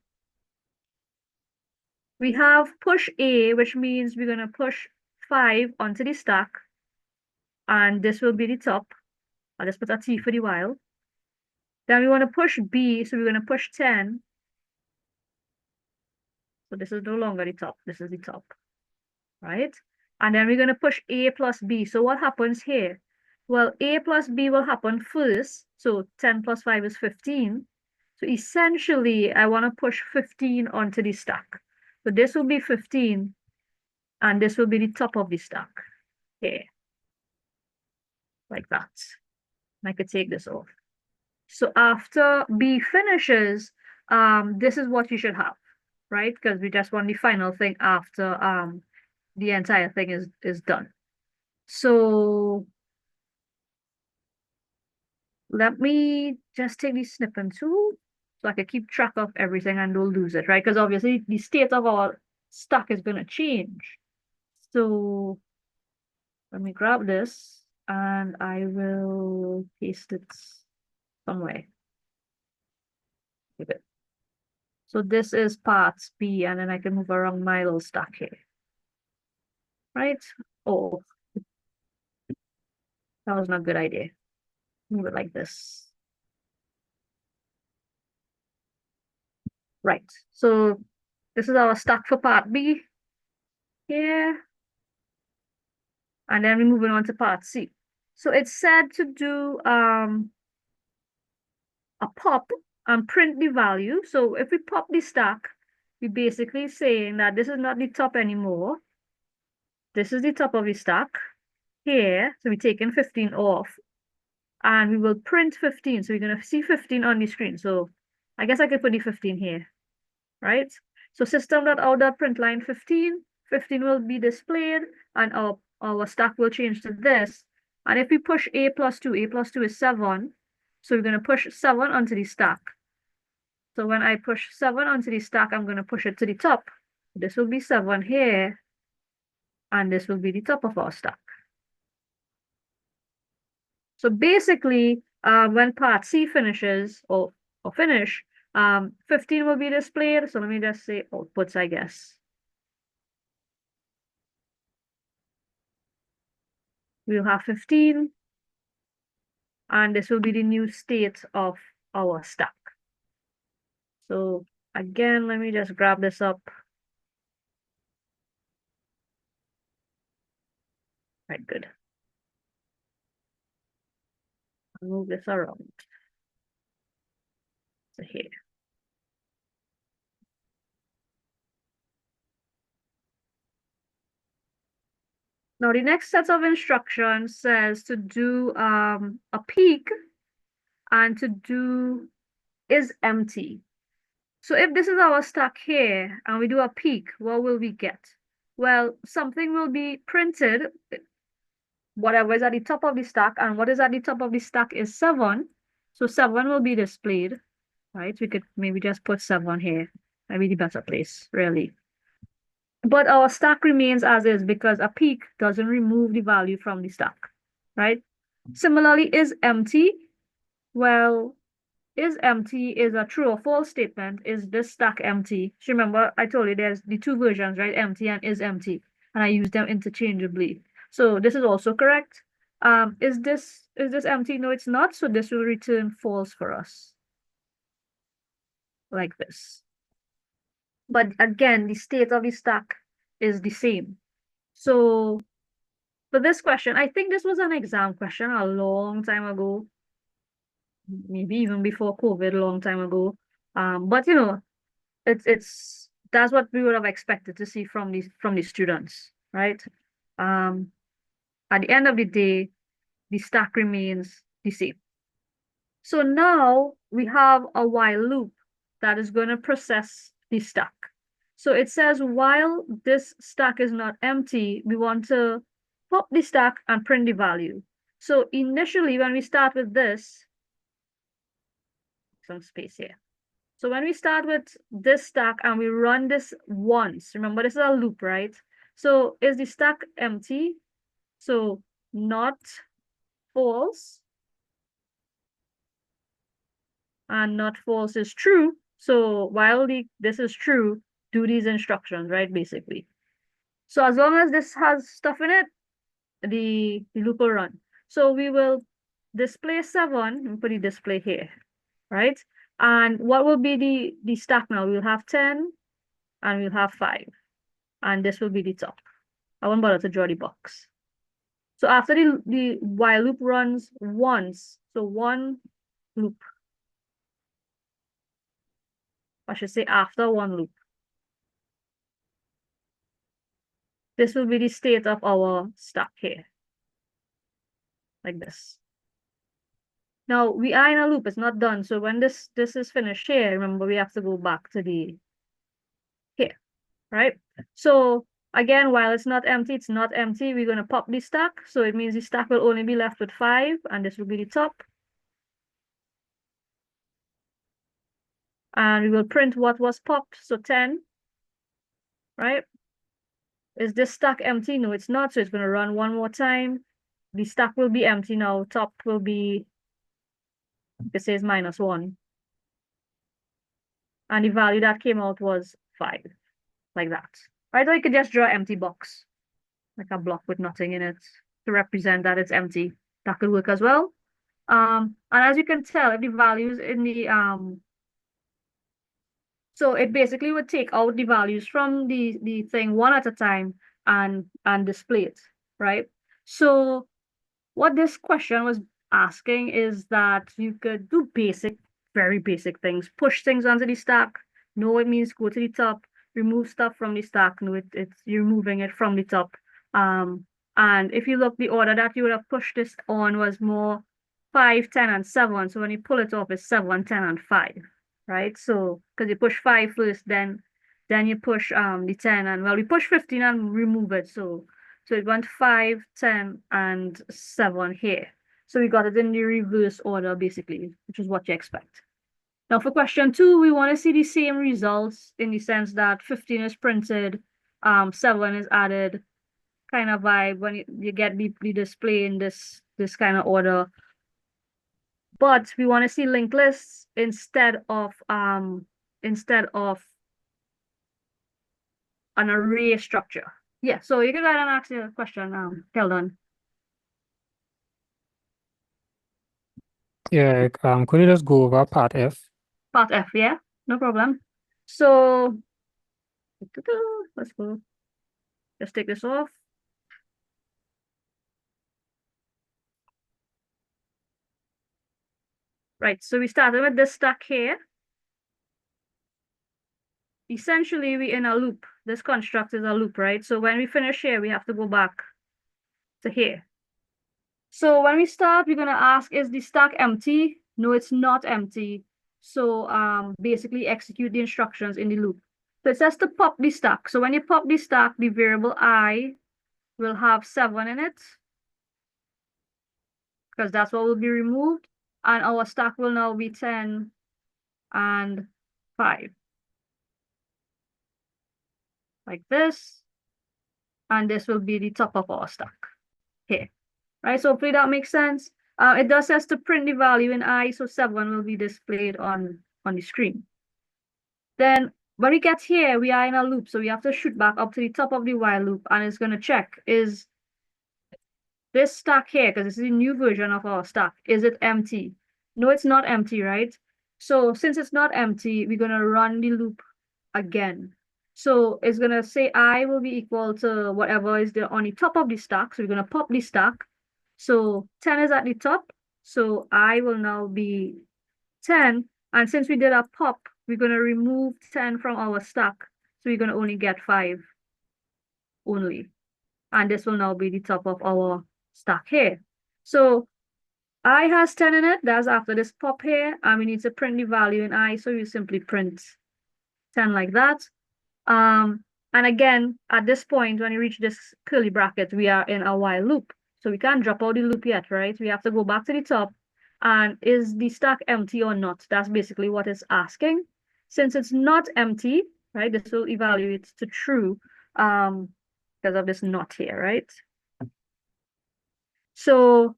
we have push A, which means we're gonna push 5 onto the stack, and this will be the top. I'll just put a T for the while. Then we want to push B, so we're going to push 10. So this is no longer the top, this is the top, right? And then we're going to push A plus B. So what happens here? Well, A plus B will happen first. So 10 plus 5 is 15. So essentially, I want to push 15 onto the stack. So this will be 15, and this will be the top of the stack. Here, like that. And I could take this off. So after B finishes, this is what you should have, right? Because we just want the final thing after the entire thing is done. So let me just take the snipping tool so I can keep track of everything and don't lose it, right? Because obviously the state of our stack is going to change. So let me grab this and I will paste it somewhere. Okay. So this is parts B, and then I can move around my little stack here. Right? Oh, that was not a good idea. Move it like this. Right. So this is our stack for part B here. And then we're moving on to part C. So it's said to do a pop and print the value. So if we pop the stack, we're basically saying that this is not the top anymore. This is the top of the stack here. So we're taking 15 off. And we will print 15. So you're going to see 15 on the screen. So I guess I could put the 15 here, right? So system.out.println 15, 15 will be displayed, and our stack will change to this. And if we push A plus 2 is 7. So we're going to push 7 onto the stack. So when I push 7 onto the stack, I'm going to push it to the top. This will be 7 here, and this will be the top of our stack. So basically, when part C finishes or finish, 15 will be displayed. So let me just say outputs, I guess. We'll have 15, and this will be the new state of our stack. So again, let me just grab this up. Right, good. I'll move this around. So here. Now the next set of instructions says to do a peek and to do is empty. So if this is our stack here and we do a peek, what will we get? Well, something will be printed, whatever is at the top of the stack, and what is at the top of the stack is 7. So 7 will be displayed, right? We could maybe just put 7 here. Maybe the better place, really. But our stack remains as is because a peek doesn't remove the value from the stack, right? Similarly, is empty. Well, is empty is a true or false statement. Is this stack empty? So remember, I told you there's the 2 versions, right? Empty and is empty. And I use them interchangeably. So this is also correct. Is this empty? No, it's not. So this will return false for us. Like this. But again, the state of the stack is the same. So for this question, I think this was an exam question a long time ago. Maybe even before COVID, a long time ago. But you know, that's what we would have expected to see from the students, right? At the end of the day, the stack remains the same. So now we have a while loop that is going to process the stack. So it says while this stack is not empty, we want to pop the stack and print the value. So initially, when we start with this, some space here. So when we start with this stack and we run this once, remember this is a loop, right? So is the stack empty? So not false, and not false is true. So while this is true, do these instructions, right? Basically. So as long as this has stuff in it, the loop will run. So we will display 7 and put the display here, right? And what will be the stack now? We'll have 10 and we'll have 5. And this will be the top. I won't bother to draw the box. So after the while loop runs once, so one loop, I should say after one loop, this will be the state of our stack here, like this. Now we are in a loop, it's not done. So when this is finished here, remember we have to go back to the here, right? So again, while it's not empty, we're gonna pop the stack. So it means the stack will only be left with 5, and this will be the top. And we will print what was popped, so 10, right? Is this stack empty? No, it's not, so it's gonna run one more time. The stack will be empty now, top will be, it says -1. And the value that came out was 5, like that. Right, or you could just draw an empty box, like a block with nothing in it to represent that it's empty. That could work as well. And as you can tell, if the values in the so it basically would take out the values from the thing one at a time and display it, right? So what this question was asking is that you could do basic, very basic things. Push things onto the stack. No, it means go to the top. Remove stuff from the stack. No, it's you're moving it from the top. And if you look, the order that you would have pushed this on was more 5, 10, and 7. So when you pull it off, it's 7, 10, and 5, right? So because you push 5 first, then you push the 10, and well, we push 15 and remove it. So it went 5, 10, and 7 here. So we got it in the reverse order, basically, which is what you expect. Now for question 2, we want to see the same results in the sense that 15 is printed, 7 is added, kind of vibe when you get the display in this kind of order. But we want to see linked lists instead of an array structure. Yeah, so you can go ahead and ask your question, Keldon. Yeah, could you just go over part F? Part F, yeah, no problem. So let's go. Just take this off. Right, so we started with this stack here. Essentially, we're in a loop. This construct is a loop, right? So when we finish here, we have to go back to here. So when we start, we're gonna ask, is the stack empty? No, it's not empty. So basically execute the instructions in the loop. So it says to pop the stack. So when you pop the stack, the variable I will have 7 in it, because that's what will be removed. And our stack will now be 10 and 5. Like this. And this will be the top of our stack here. Right, so hopefully that makes sense. It does says to print the value in I, so 7 will be displayed on the screen. Then when we get here, we are in a loop, so we have to shoot back up to the top of the while loop, and it's going to check, is this stack here, because this is a new version of our stack, is it empty? No, it's not empty, right? So since it's not empty, we're going to run the loop again. So it's going to say I will be equal to whatever is there on the top of the stack. So we're going to pop the stack. So 10 is at the top. So I will now be 10. And since we did a pop, we're going to remove 10 from our stack. So we're going to only get 5 only. And this will now be the top of our stack here. So I has 10 in it. That's after this pop here. And we need to print the value in I. So you simply print 10 like that. And again, at this point, when you reach this curly bracket, we are in a while loop. So we can't drop out the loop yet, right? We have to go back to the top And is the stack empty or not? That's basically what it's asking. Since it's not empty, right, this will evaluate to true because of this not here, right? So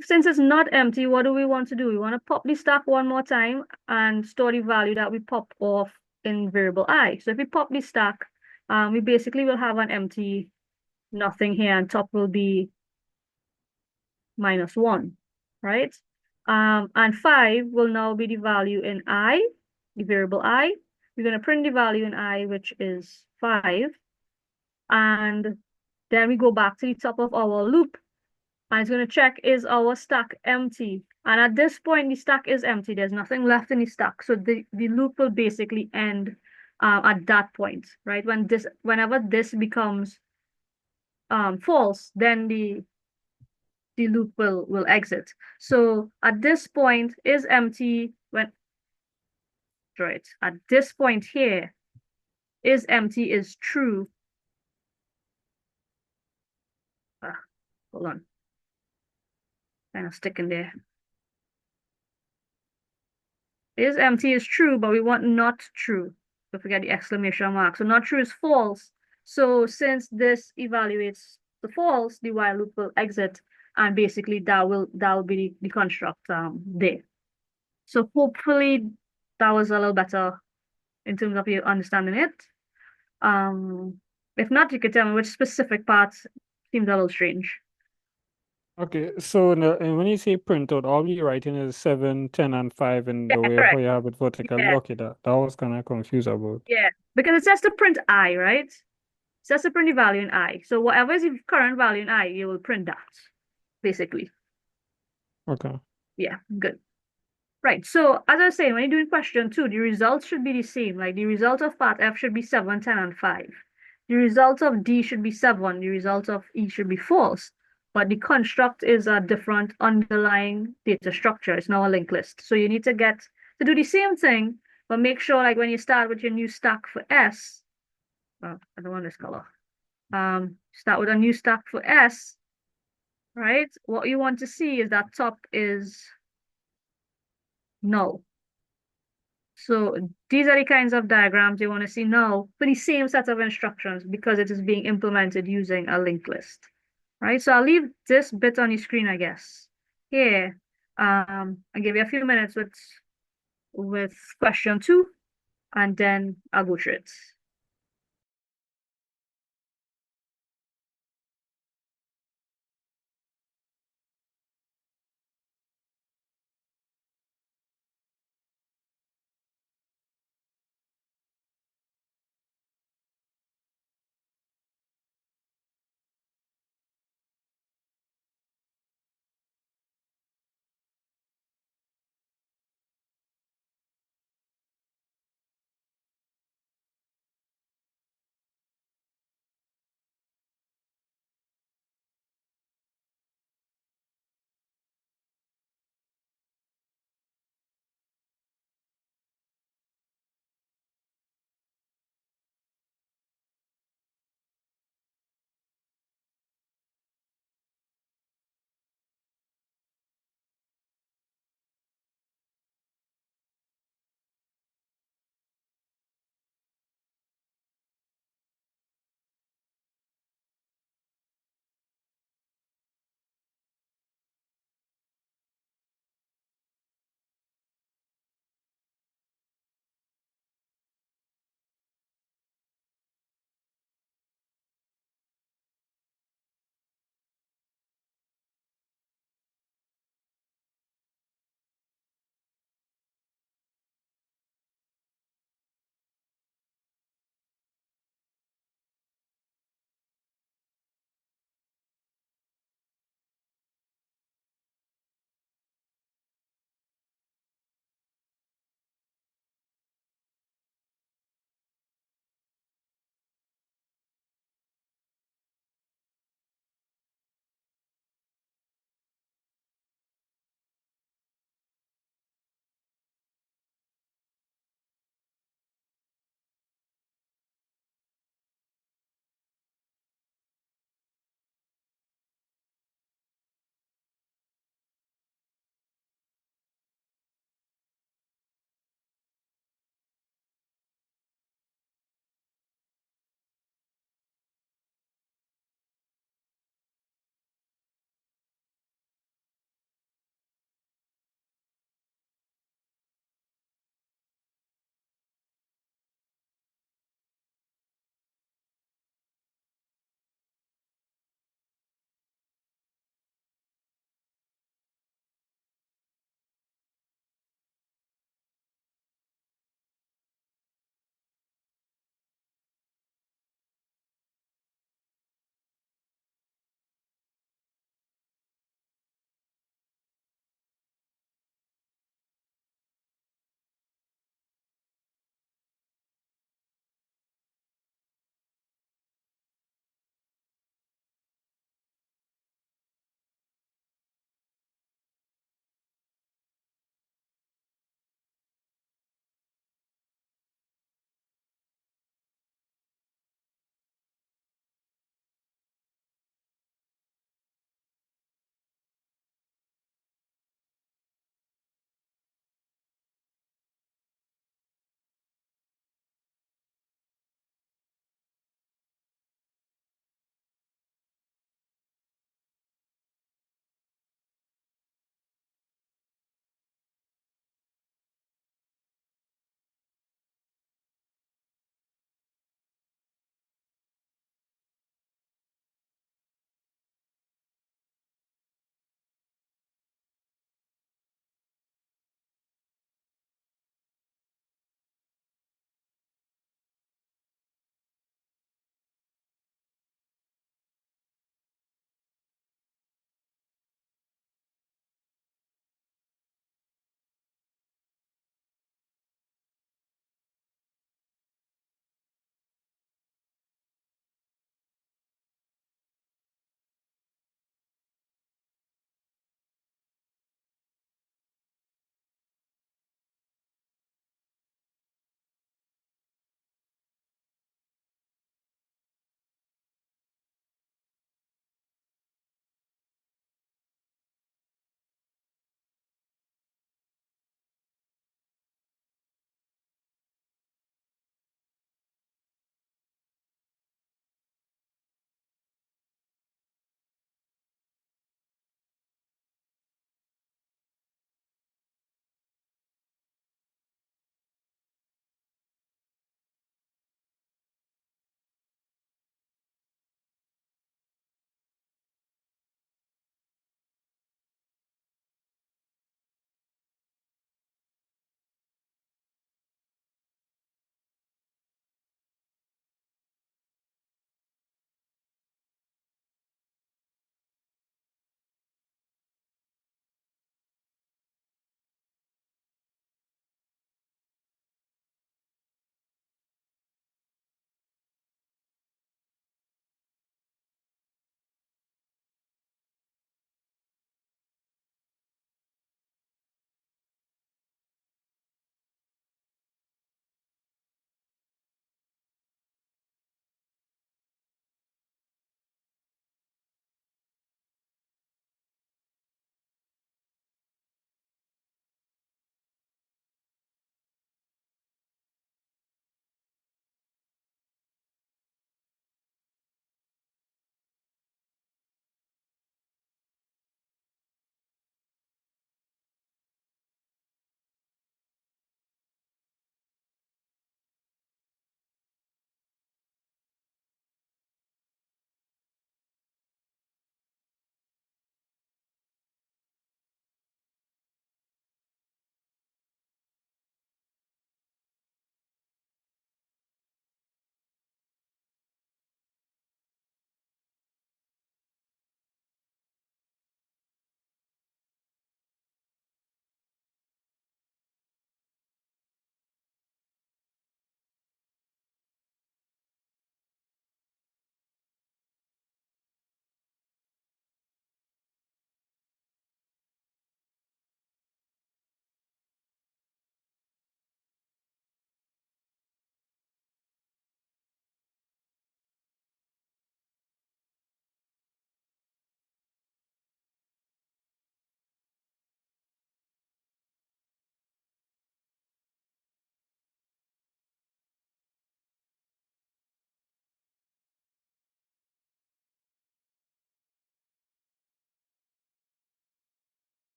since it's not empty, what do we want to do? We want to pop the stack one more time and store the value that we pop off in variable I. So if we pop the stack, we basically will have an empty nothing here, and top will be -1, right? And 5 will now be the value in I, the variable I. We're going to print the value in I, which is 5. And then we go back to the top of our loop, and it's going to check, is our stack empty? And at this point, the stack is empty. There's nothing left in the stack. So the loop will basically end at that point, right? Whenever this becomes false, then the loop will exit. So at this point is empty when, right, at this point here, is empty is true. Hold on. Kind of sticking there. Is empty is true, but we want not true. Don't forget the exclamation mark. So not true is false. So since this evaluates the false, the while loop will exit, and basically that will be the construct there. So hopefully that was a little better in terms of you understanding it. If not, you could tell me which specific parts seemed a little strange. Okay, so and when you say printout, all you're writing is 7, 10, and 5 in the Yeah, way how correct. you have it vertically. Yeah, Okay, that was kind of confused about. yeah. Because it says to print I, right? It says to print the value in I. So whatever is the current value in I, you will print that, basically. Okay. Yeah, good. Right. So as I was saying, when you're doing question 2, the results should be the same. Like the result of part F should be 7, 10, and 5. The result of D should be 7. The result of E should be false. But the construct is a different underlying data structure. It's now a linked list. So you need to do the same thing, but make sure like when you start with your new stack for S, well, I don't want this color. Start with a new stack for S, right? What you want to see is that top is null. So these are the kinds of diagrams you want to see now for the same set of instructions because it is being implemented using a linked list, right? So I'll leave this bit on your screen, I guess. Here, I'll give you a few minutes with question 2, and then I'll go through it.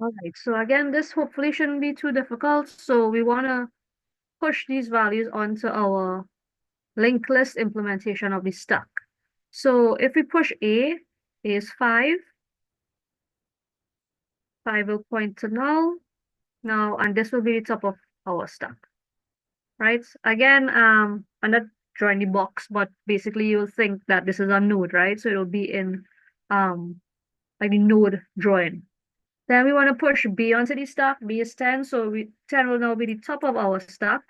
All right, so again, this hopefully shouldn't be too difficult. So we want to push these values onto our linked list implementation of the stack. So if we push A is 5, 5 will point to null now, and this will be the top of our stack, right? Again, I'm not drawing the box, but basically you'll think that this is a node, right? So it'll be in like the node drawing. Then we want to push B onto the stack. B is 10, so 10 will now be the top of our stack.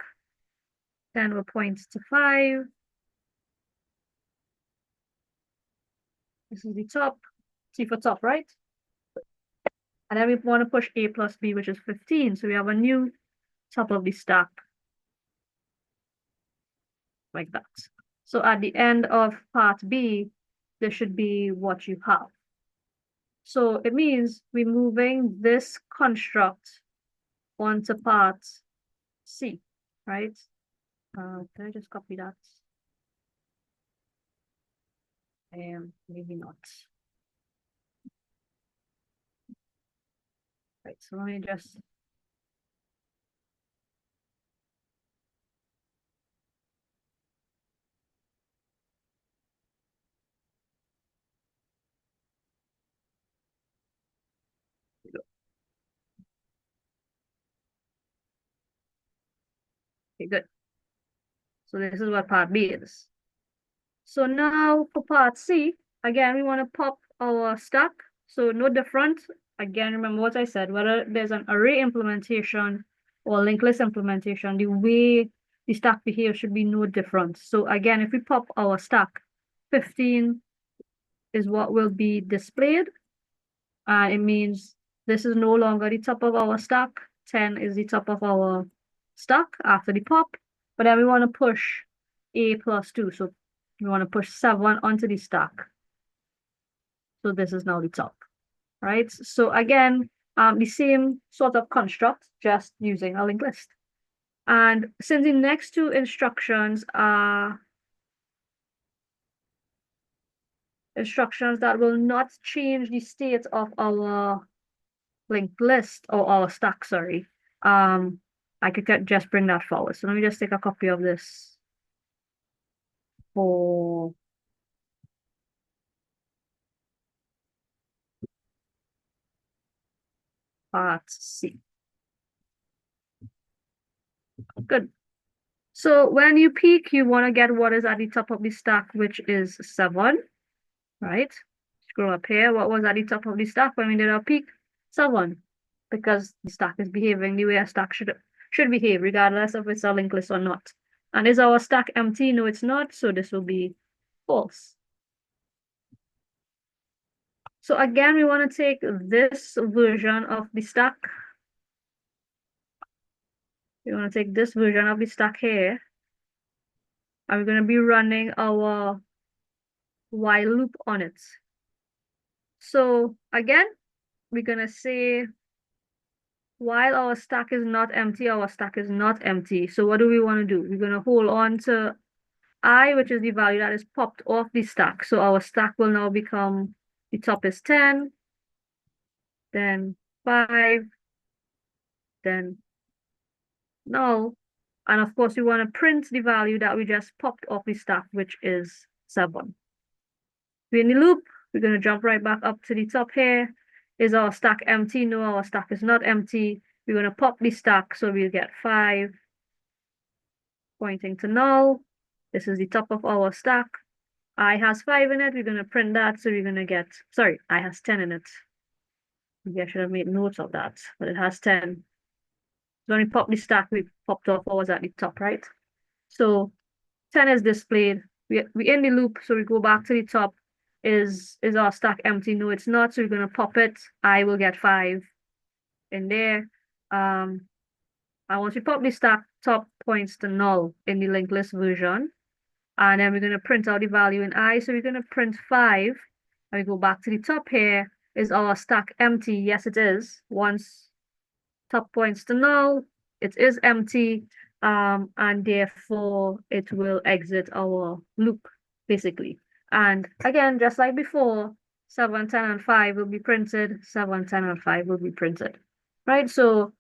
10 will point to 5. This is the top. C for top, right? And then we want to push A plus B, which is 15. So we have a new top of the stack like that. So at the end of part B, this should be what you have. So it means we're moving this construct onto part C, right? Can I just copy that? Maybe not. Right, so let me just okay, good. So this is what part B is. So now for part C, again, we want to pop our stack. So no different. Again, remember what I said, whether there's an array implementation or linked list implementation, the way the stack behaves should be no different. So again, if we pop our stack, 15 is what will be displayed. It means this is no longer the top of our stack. 10 is the top of our stack after the pop. But then we want to push A plus 2. So we want to push 7 onto the stack. So this is now the top, right? So again, the same sort of construct, just using a linked list. And since the next two instructions are instructions that will not change the state of our linked list or our stack, sorry, I could just bring that forward. So let me just take a copy of this for part C. Good. So when you peek, you want to get what is at the top of the stack, which is 7, right? Scroll up here. What was at the top of the stack when we did our peek? 7, because the stack is behaving the way a stack should behave, regardless of it's a linked list or not. And is our stack empty? No, it's not. So this will be false. So again, we want to take this version of the stack. We want to take this version of the stack here. And we're going to be running our while loop on it. So again, we're going to say while our stack is not empty, our stack is not empty. So what do we want to do? We're going to hold on to I, which is the value that is popped off the stack. So our stack will now become, the top is 10, then 5, then null. And of course, we want to print the value that we just popped off the stack, which is 7. We're in the loop. We're going to jump right back up to the top here. Is our stack empty? No, our stack is not empty. We're going to pop the stack, so we'll get 5 pointing to null. This is the top of our stack. I has 5 in it. We're going to print that, so we're going to get, sorry, I has 10 in it. Maybe I should have made notes of that, but it has 10. When we pop the stack, we popped off what was at the top, right? So 10 is displayed. We in the loop, so we go back to the top. Is our stack empty? No, it's not. So we're gonna pop it. I will get 5 in there. And once we pop the stack, top points to null in the linked list version. And then we're gonna print out the value in I. So we're gonna print 5. And we go back to the top here. Is our stack empty? Yes, it is. Once top points to null, it is empty. And therefore it will exit our loop, basically. And again, just like before, 7, 10, and 5 will be printed, 7, 10, and 5 will be printed, right? So,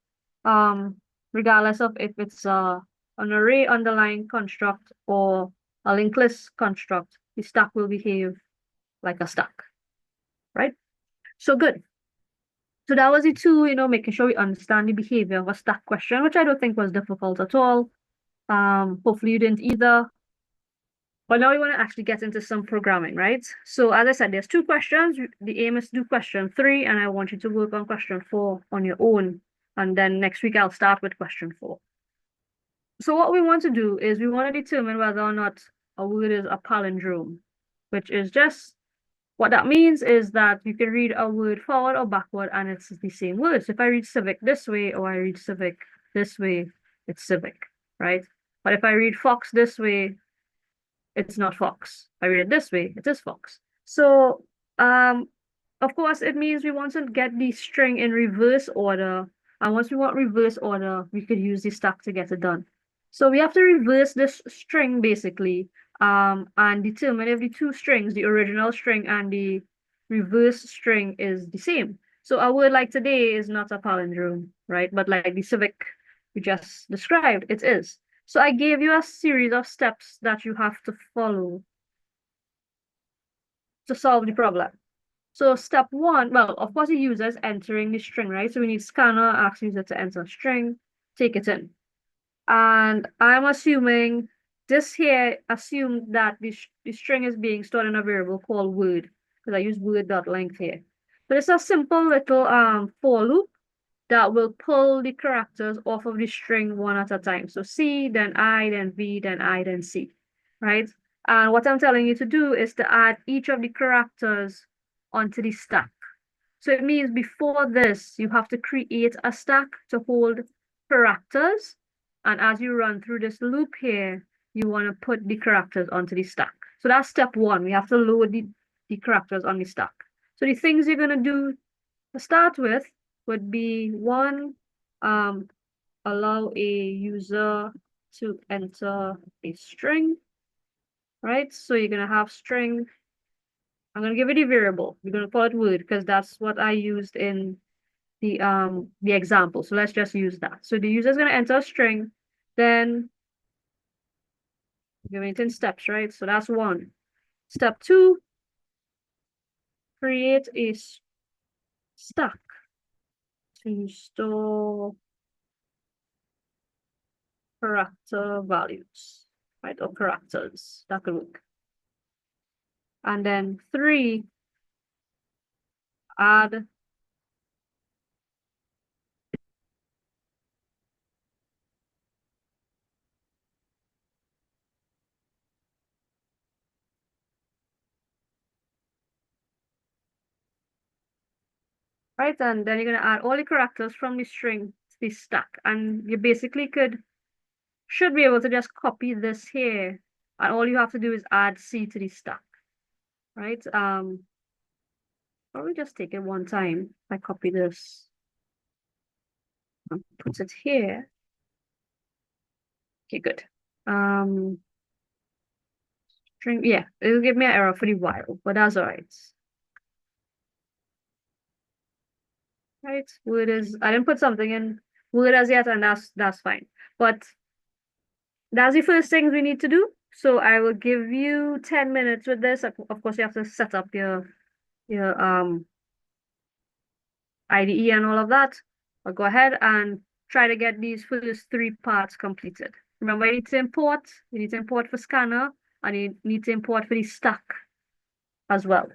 regardless of if it's an array underlying construct or a linked list construct, the stack will behave like a stack, right? So good. So that was the two, making sure we understand the behavior of a stack question, which I don't think was difficult at all. Hopefully you didn't either. But now we want to actually get into some programming, right? So as I said, there's two questions. The aim is to do question 3, and I want you to work on question 4 on your own. And then next week I'll start with question 4. So what we want to do is we want to determine whether or not a word is a palindrome, which is just what that means is that you can read a word forward or backward and it's the same word. So if I read civic this way or I read civic this way, it's civic, right? But if I read fox this way, it's not fox. If I read it this way, it is fox. So of course, it means we want to get the string in reverse order. And once we want reverse order, we could use the stack to get it done. So we have to reverse this string basically, and determine if the two strings, the original string and the reverse string is the same. So a word like today is not a palindrome, right? But like the civic we just described, it is. So I gave you a series of steps that you have to follow to solve the problem. So step 1, well, of course, the user is entering the string, right? So we need scanner, ask user to enter a string, take it in. And I'm assuming this here assumed that the string is being stored in a variable called word, because I use word.length here. But it's a simple little for loop that will pull the characters off of the string one at a time. So C, then I, then V, then I, then C, right? And what I'm telling you to do is to add each of the characters onto the stack. So it means before this, you have to create a stack to hold characters. And as you run through this loop here, you want to put the characters onto the stack. So that's step 1. We have to load the characters on the stack. So the things you're going to do to start with would be 1, allow a user to enter a string, right? So you're going to have string. I'm going to give it a variable. We're going to call it word because that's what I used in the example. So let's just use that. So the user is going to enter a string, then give it in steps, right? So that's 1. Step 2, create a stack to store character values, right? Or characters, that could work. And then 3, add right? And then you're going to add all the characters from the string to the stack. And you basically should be able to just copy this here. And all you have to do is add C to the stack, right? Probably just take it one time. I copy this and put it here. Okay, good. String, yeah, it'll give me an error for the while, but that's all right. Right, word is, I didn't put something in word as yet, and that's fine. But that's the first things we need to do. So I will give you 10 minutes with this. Of course, you have to set up your IDE and all of that. But go ahead and try to get these first 3 parts completed. Remember, you need to import. You need to import for scanner, and you need to import for the stack as well.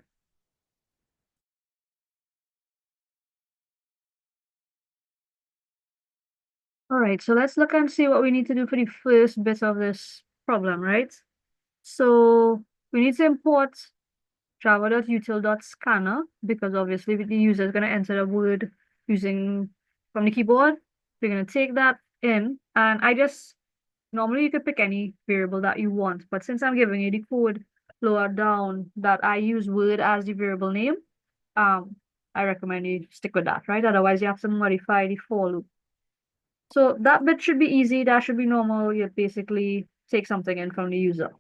All right, so let's look and see what we need to do for the first bit of this problem, right? So we need to import java.util.scanner because obviously the user is going to enter a word using from the keyboard. We're going to take that in, and normally you could pick any variable that you want, but since I'm giving you the code lower down that I use word as the variable name, I recommend you stick with that, right? Otherwise you have to modify the for loop. So that bit should be easy. That should be normal. You basically take something in from the user.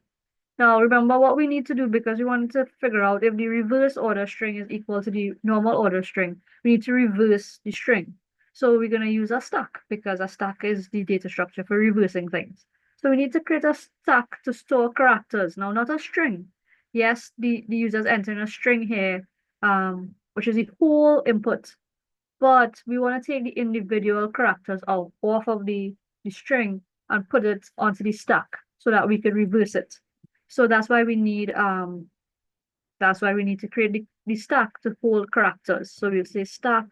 Now, remember what we need to do because we want to figure out if the reverse order string is equal to the normal order string. We need to reverse the string. So we're going to use a stack because a stack is the data structure for reversing things. So we need to create a stack to store characters. Now, not a string. Yes, the user's entering a string here, which is the whole input. But we want to take the individual characters out off of the string and put it onto the stack so that we can reverse it. So that's why we need to create the stack to hold characters. So we'll say stack.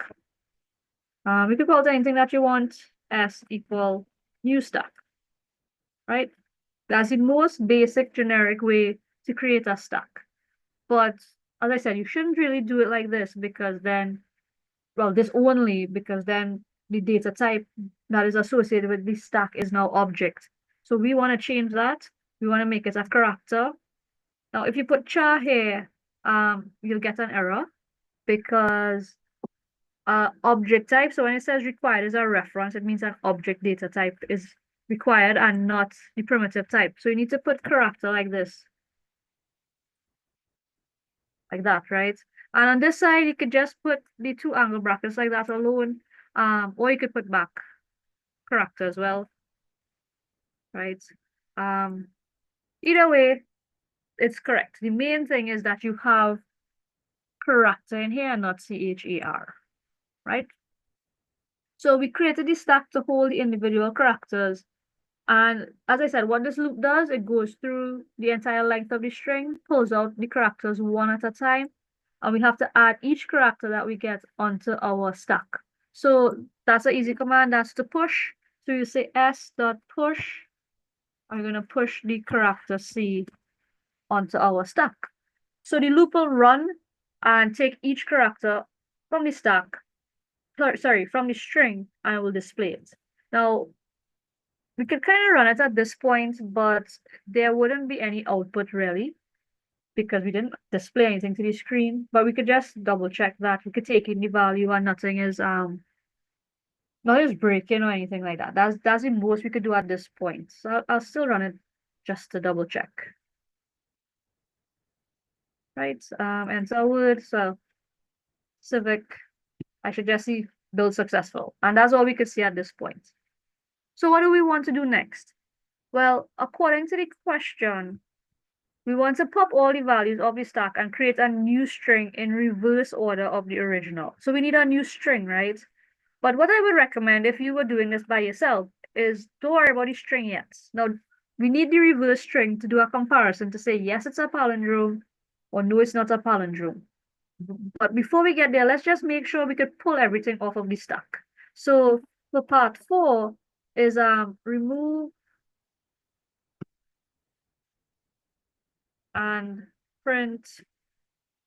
We could call it anything that you want, s equal new stack, right? That's the most basic generic way to create a stack. But as I said, you shouldn't really do it like this because then, well, this only because then the data type that is associated with the stack is now object. So we want to change that. We want to make it a character. Now, if you put char here, you'll get an error because object type, so when it says required is a reference, it means an object data type is required and not the primitive type. So you need to put character like this, like that, right? And on this side, you could just put the two angle brackets like that alone, or you could put back character as well, right? Um, Either way, it's correct. The main thing is that you have character in here and not CHAR, right? So we created the stack to hold the individual characters. And as I said, what this loop does, it goes through the entire length of the string, pulls out the characters one at a time, and we have to add each character that we get onto our stack. So that's an easy command, that's to push. So you say s.push. I'm going to push the character C onto our stack. So the loop will run and take each character from the stack, sorry, from the string, and it will display it. Now, we could kind of run it at this point, but there wouldn't be any output really because we didn't display anything to the screen. But we could just double check that. We could take in the value and nothing is breaking or anything like that. That's the most we could do at this point. So I'll still run it just to double check. Right? Enter word, so civic. I should just see build successful. And that's all we could see at this point. So what do we want to do next? Well, according to the question, we want to pop all the values of the stack and create a new string in reverse order of the original. So we need a new string, right? But what I would recommend if you were doing this by yourself is don't worry about the string yet. Now, we need the reverse string to do a comparison to say, yes, it's a palindrome, or no, it's not a palindrome. But before we get there, let's just make sure we could pull everything off of the stack. So for part 4 is remove and print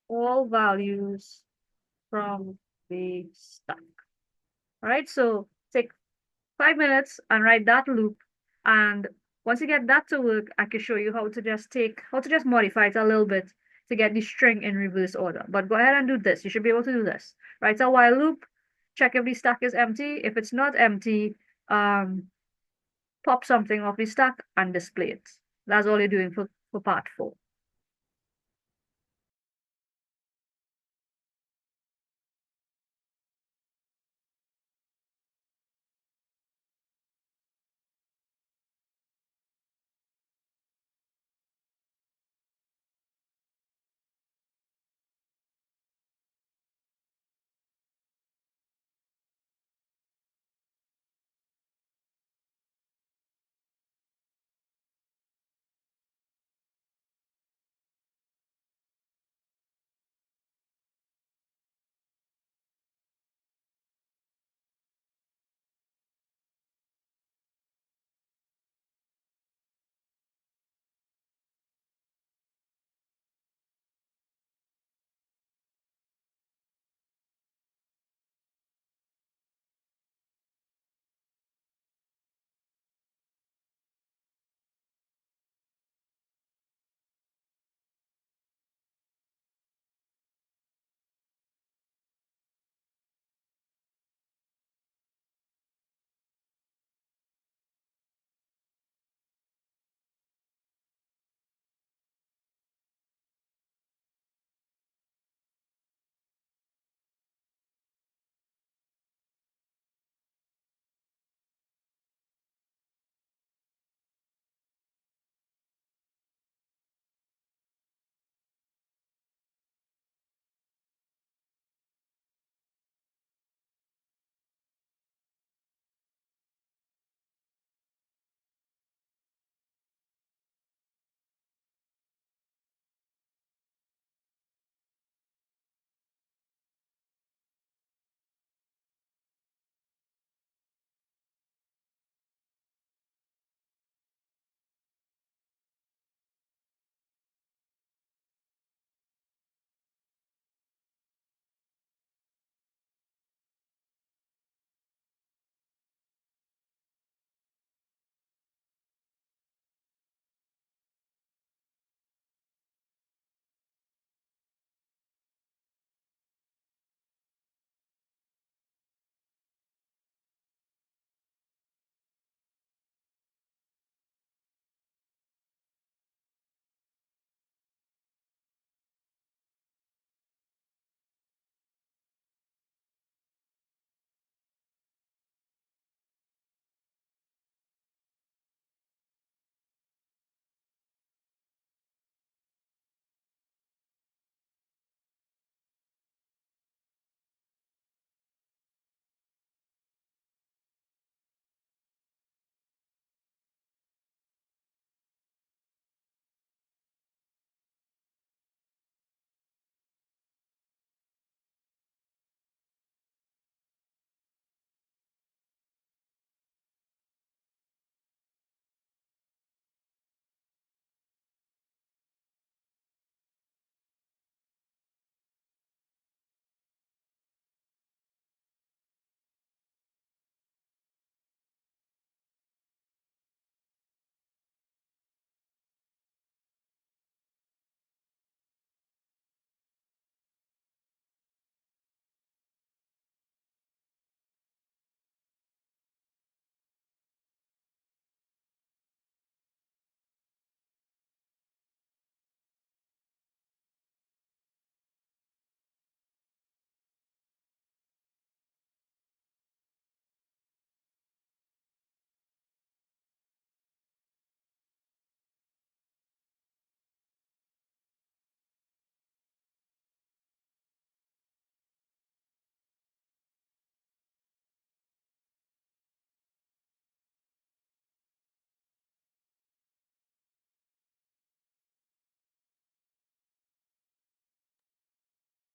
all values from the stack. All right, so take 5 minutes and write that loop. And once you get that to work, I can show you how to just modify it a little bit to get the string in reverse order. But go ahead and do this. You should be able to do this. Write a while loop, check if the stack is empty. If it's not empty, pop something off the stack and display it. That's all you're doing for part 4.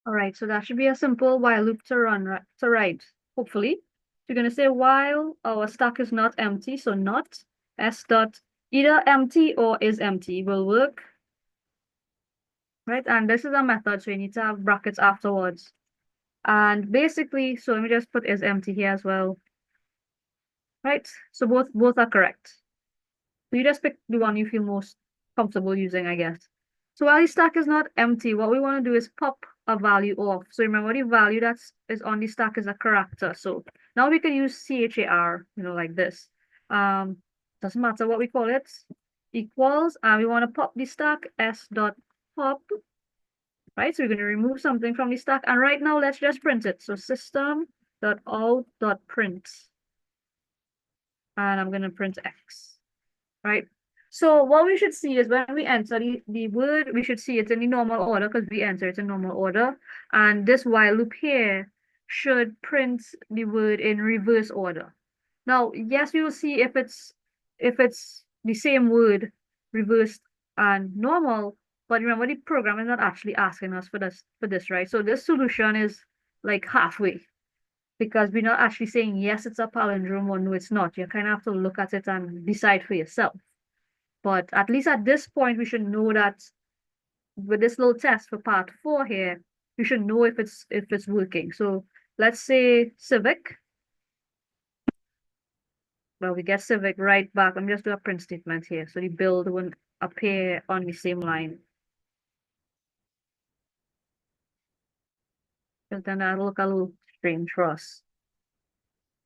All right, so that should be a simple while loop to run, to write, hopefully. We're going to say while our stack is not empty, so not s dot either empty or is empty will work, right? And this is a method, so you need to have brackets afterwards. And basically, so let me just put is empty here as well, right? So both are correct. So you just pick the one you feel most comfortable using, I guess. So while the stack is not empty, what we want to do is pop a value off. So remember the value that is on the stack is a character. So now we can use char, like this. Doesn't matter what we call it, equals, and we want to pop the stack s dot pop, right? So we're going to remove something from the stack. And right now, let's just print it. So system dot out dot print. And I'm going to print x, right? So what we should see is when we enter the word, we should see it in the normal order because we enter it in normal order. And this while loop here should print the word in reverse order. Now, yes, we will see if it's the same word reversed and normal, but remember the program is not actually asking us for this, right? So this solution is like halfway because we're not actually saying yes, it's a palindrome or no, it's not. You kind of have to look at it and decide for yourself. But at least at this point, we should know that with this little test for part 4 here, we should know if it's working. So let's say civic. Well, we get civic right back. Let me just do a print statement here. So the build will appear on the same line. Because then that'll look a little strange for us.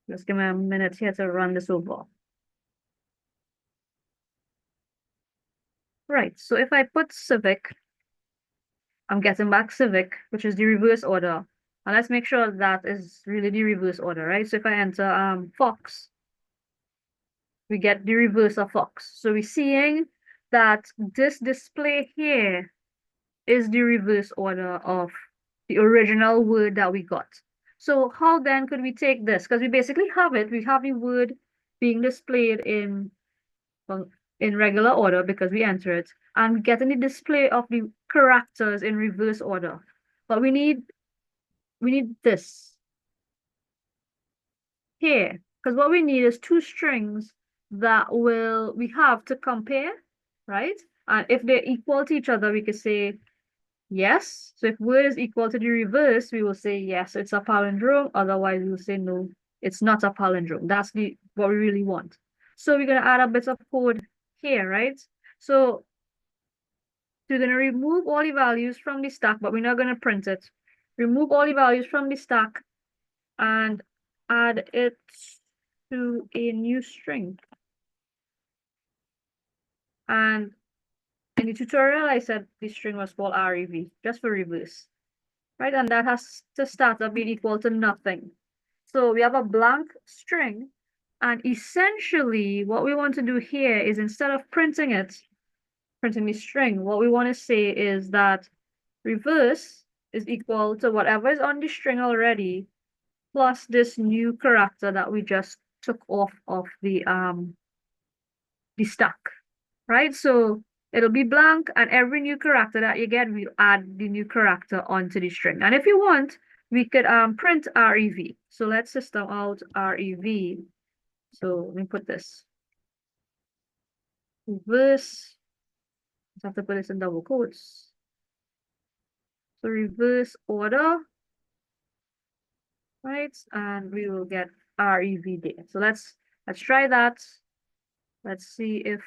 Just give me a minute here to run this over. Right, so if I put civic, I'm getting back civic, which is the reverse order. And let's make sure that is really the reverse order, right? So if I enter Fox, we get the reverse of Fox. So we're seeing that this display here is the reverse order of the original word that we got. So how then could we take this? Because we basically have it. We have the word being displayed in, well, in regular order because we enter it, and getting the display of the characters in reverse order. But we need this here, because what we need is two strings that we have to compare, right? And if they're equal to each other, we could say yes. So if word is equal to the reverse, we will say yes, it's a palindrome. Otherwise, we will say no, it's not a palindrome. That's what we really want. So we're gonna add a bit of code here, right? So we're gonna remove all the values from the stack, but we're not gonna print it. Remove all the values from the stack and add it to a new string. And in the tutorial, I said the string was called rev, just for reverse, right? And that has to start up being equal to nothing. So we have a blank string, and essentially what we want to do here is instead of printing the string, what we want to say is that reverse is equal to whatever is on the string already, plus this new character that we just took off of the stack, right? So it'll be blank, and every new character that you get, we'll add the new character onto the string. And if you want, we could print rev. So let's system out rev. So let me put this reverse. I have to put this in double quotes. So reverse order, right? And we will get rev there. So let's try that. Let's see if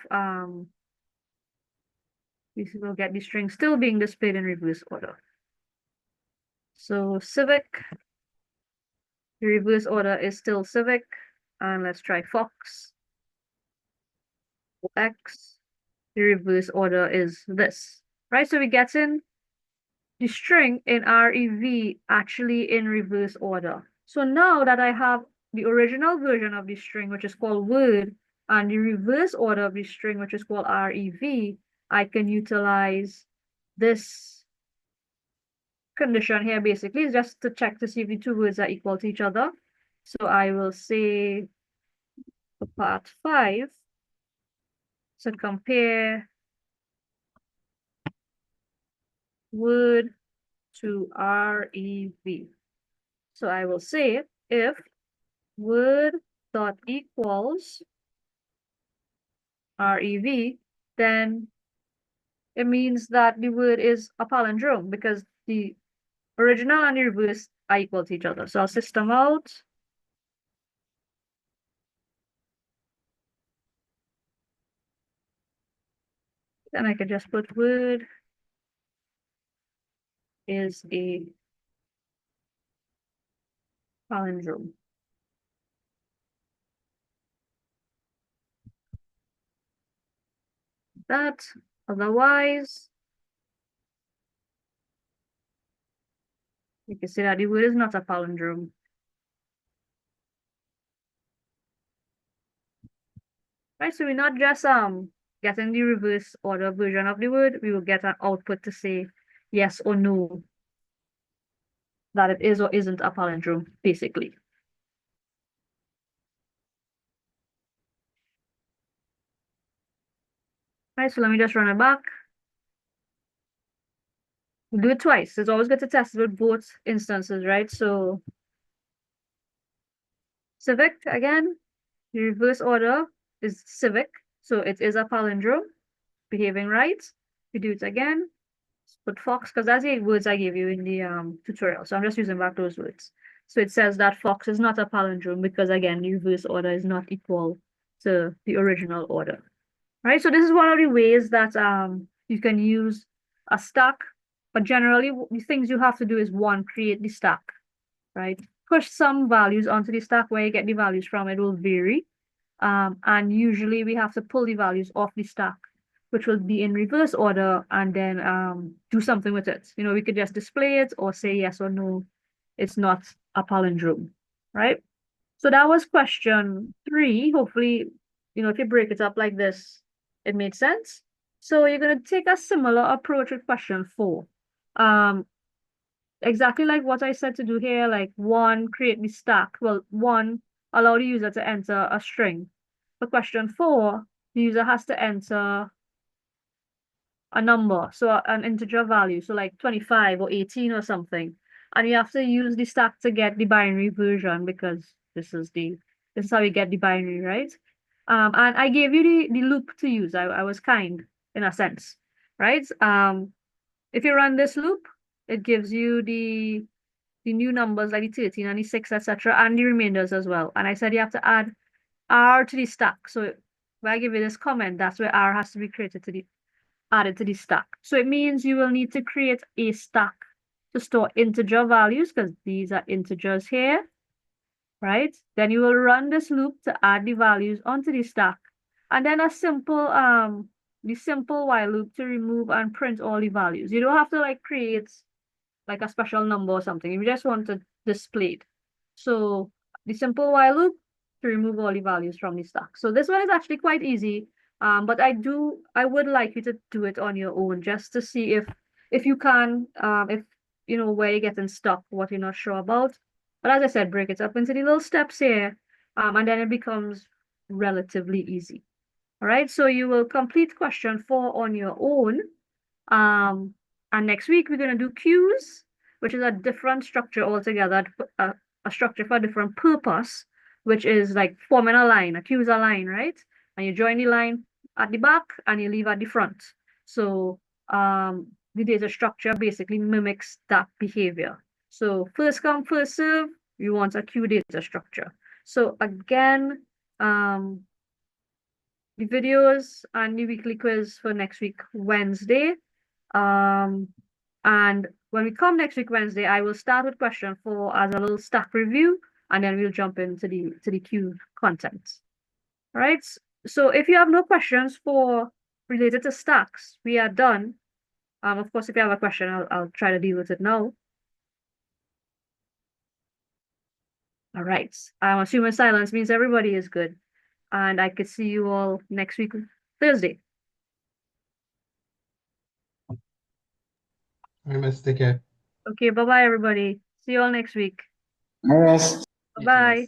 we will get the string still being displayed in reverse order. So civic, the reverse order is still civic. And let's try Fox. X, the reverse order is this, right? So we get in the string in rev actually in reverse order. So now that I have the original version of the string, which is called word, and the reverse order of the string, which is called rev, I can utilize this condition here basically is just to check to see if the two words are equal to each other. So I will say for part 5, so compare word to REV. So I will say if word dot equals REV, then it means that the word is a palindrome because the original and the reverse are equal to each other. So I'll system out. Then I can just put word is a palindrome. That, otherwise, you can see that the word is not a palindrome. Right, so we're not just getting the reverse order version of the word, we will get an output to say yes or no, that it is or isn't a palindrome, basically. Right, so let me just run it back. We'll do it twice. It's always good to test it with both instances, right? So civic, again, the reverse order is civic, so it is a palindrome, behaving right. We do it again, put fox, because that's the words I gave you in the tutorial, so I'm just using back those words. So it says that fox is not a palindrome because, again, the reverse order is not equal to the original order. Right, so this is one of the ways that you can use a stack, but generally the things you have to do is one, create the stack, right? Push some values onto the stack. Where you get the values from, it will vary. And usually we have to pull the values off the stack, which will be in reverse order, and then do something with it. You know, we could just display it or say yes or no, it's not a palindrome, right? So that was question 3. Hopefully, you know, if you break it up like this, it made sense. So you're going to take a similar approach with question 4. Exactly like what I said to do here, like 1, create the stack. Well, 1, allow the user to enter a string. For question 4, the user has to enter a number, so an integer value, so like 25 or 18 or something. And you have to use the stack to get the binary version because this is how you get the binary, right? And I gave you the loop to use. I was kind in a sense, right? If you run this loop, it gives you the new numbers like the 13 and the 6, etc., and the remainders as well. And I said you have to add R to the stack. So when I give you this comment, that's where R has to be created to the added to the stack. So it means you will need to create a stack to store integer values because these are integers here, right? Then you will run this loop to add the values onto the stack. And then the simple while loop to remove and print all the values. You don't have to like create like a special number or something. You just want to display it. So the simple while loop to remove all the values from the stack. So this one is actually quite easy. But I would like you to do it on your own just to see if you can, if you know where you're getting stuck, what you're not sure about. But as I said, break it up into the little steps here, and then it becomes relatively easy. All right, so you will complete question 4 on your own. And next week we're going to do queues, which is a different structure altogether, a structure for a different purpose, which is like forming a line. A queue is a line, right? And you join the line at the back and you leave at the front. So the data structure basically mimics that behavior. So first come, first serve, you want a queue data structure. So again, the videos and the weekly quiz for next week, Wednesday. And when we come next week, Wednesday, I will start with question 4 as a little stack review, and then we'll jump into the queue content. All right. So if you have no questions related to stacks, we are done. Of course, if you have a question, I'll try to deal with it now. All right. I'm assuming silence means everybody is good. And I could see you all next week, Thursday. I must take care. Okay, bye-bye, everybody. See you all next week. Yes. Bye-bye.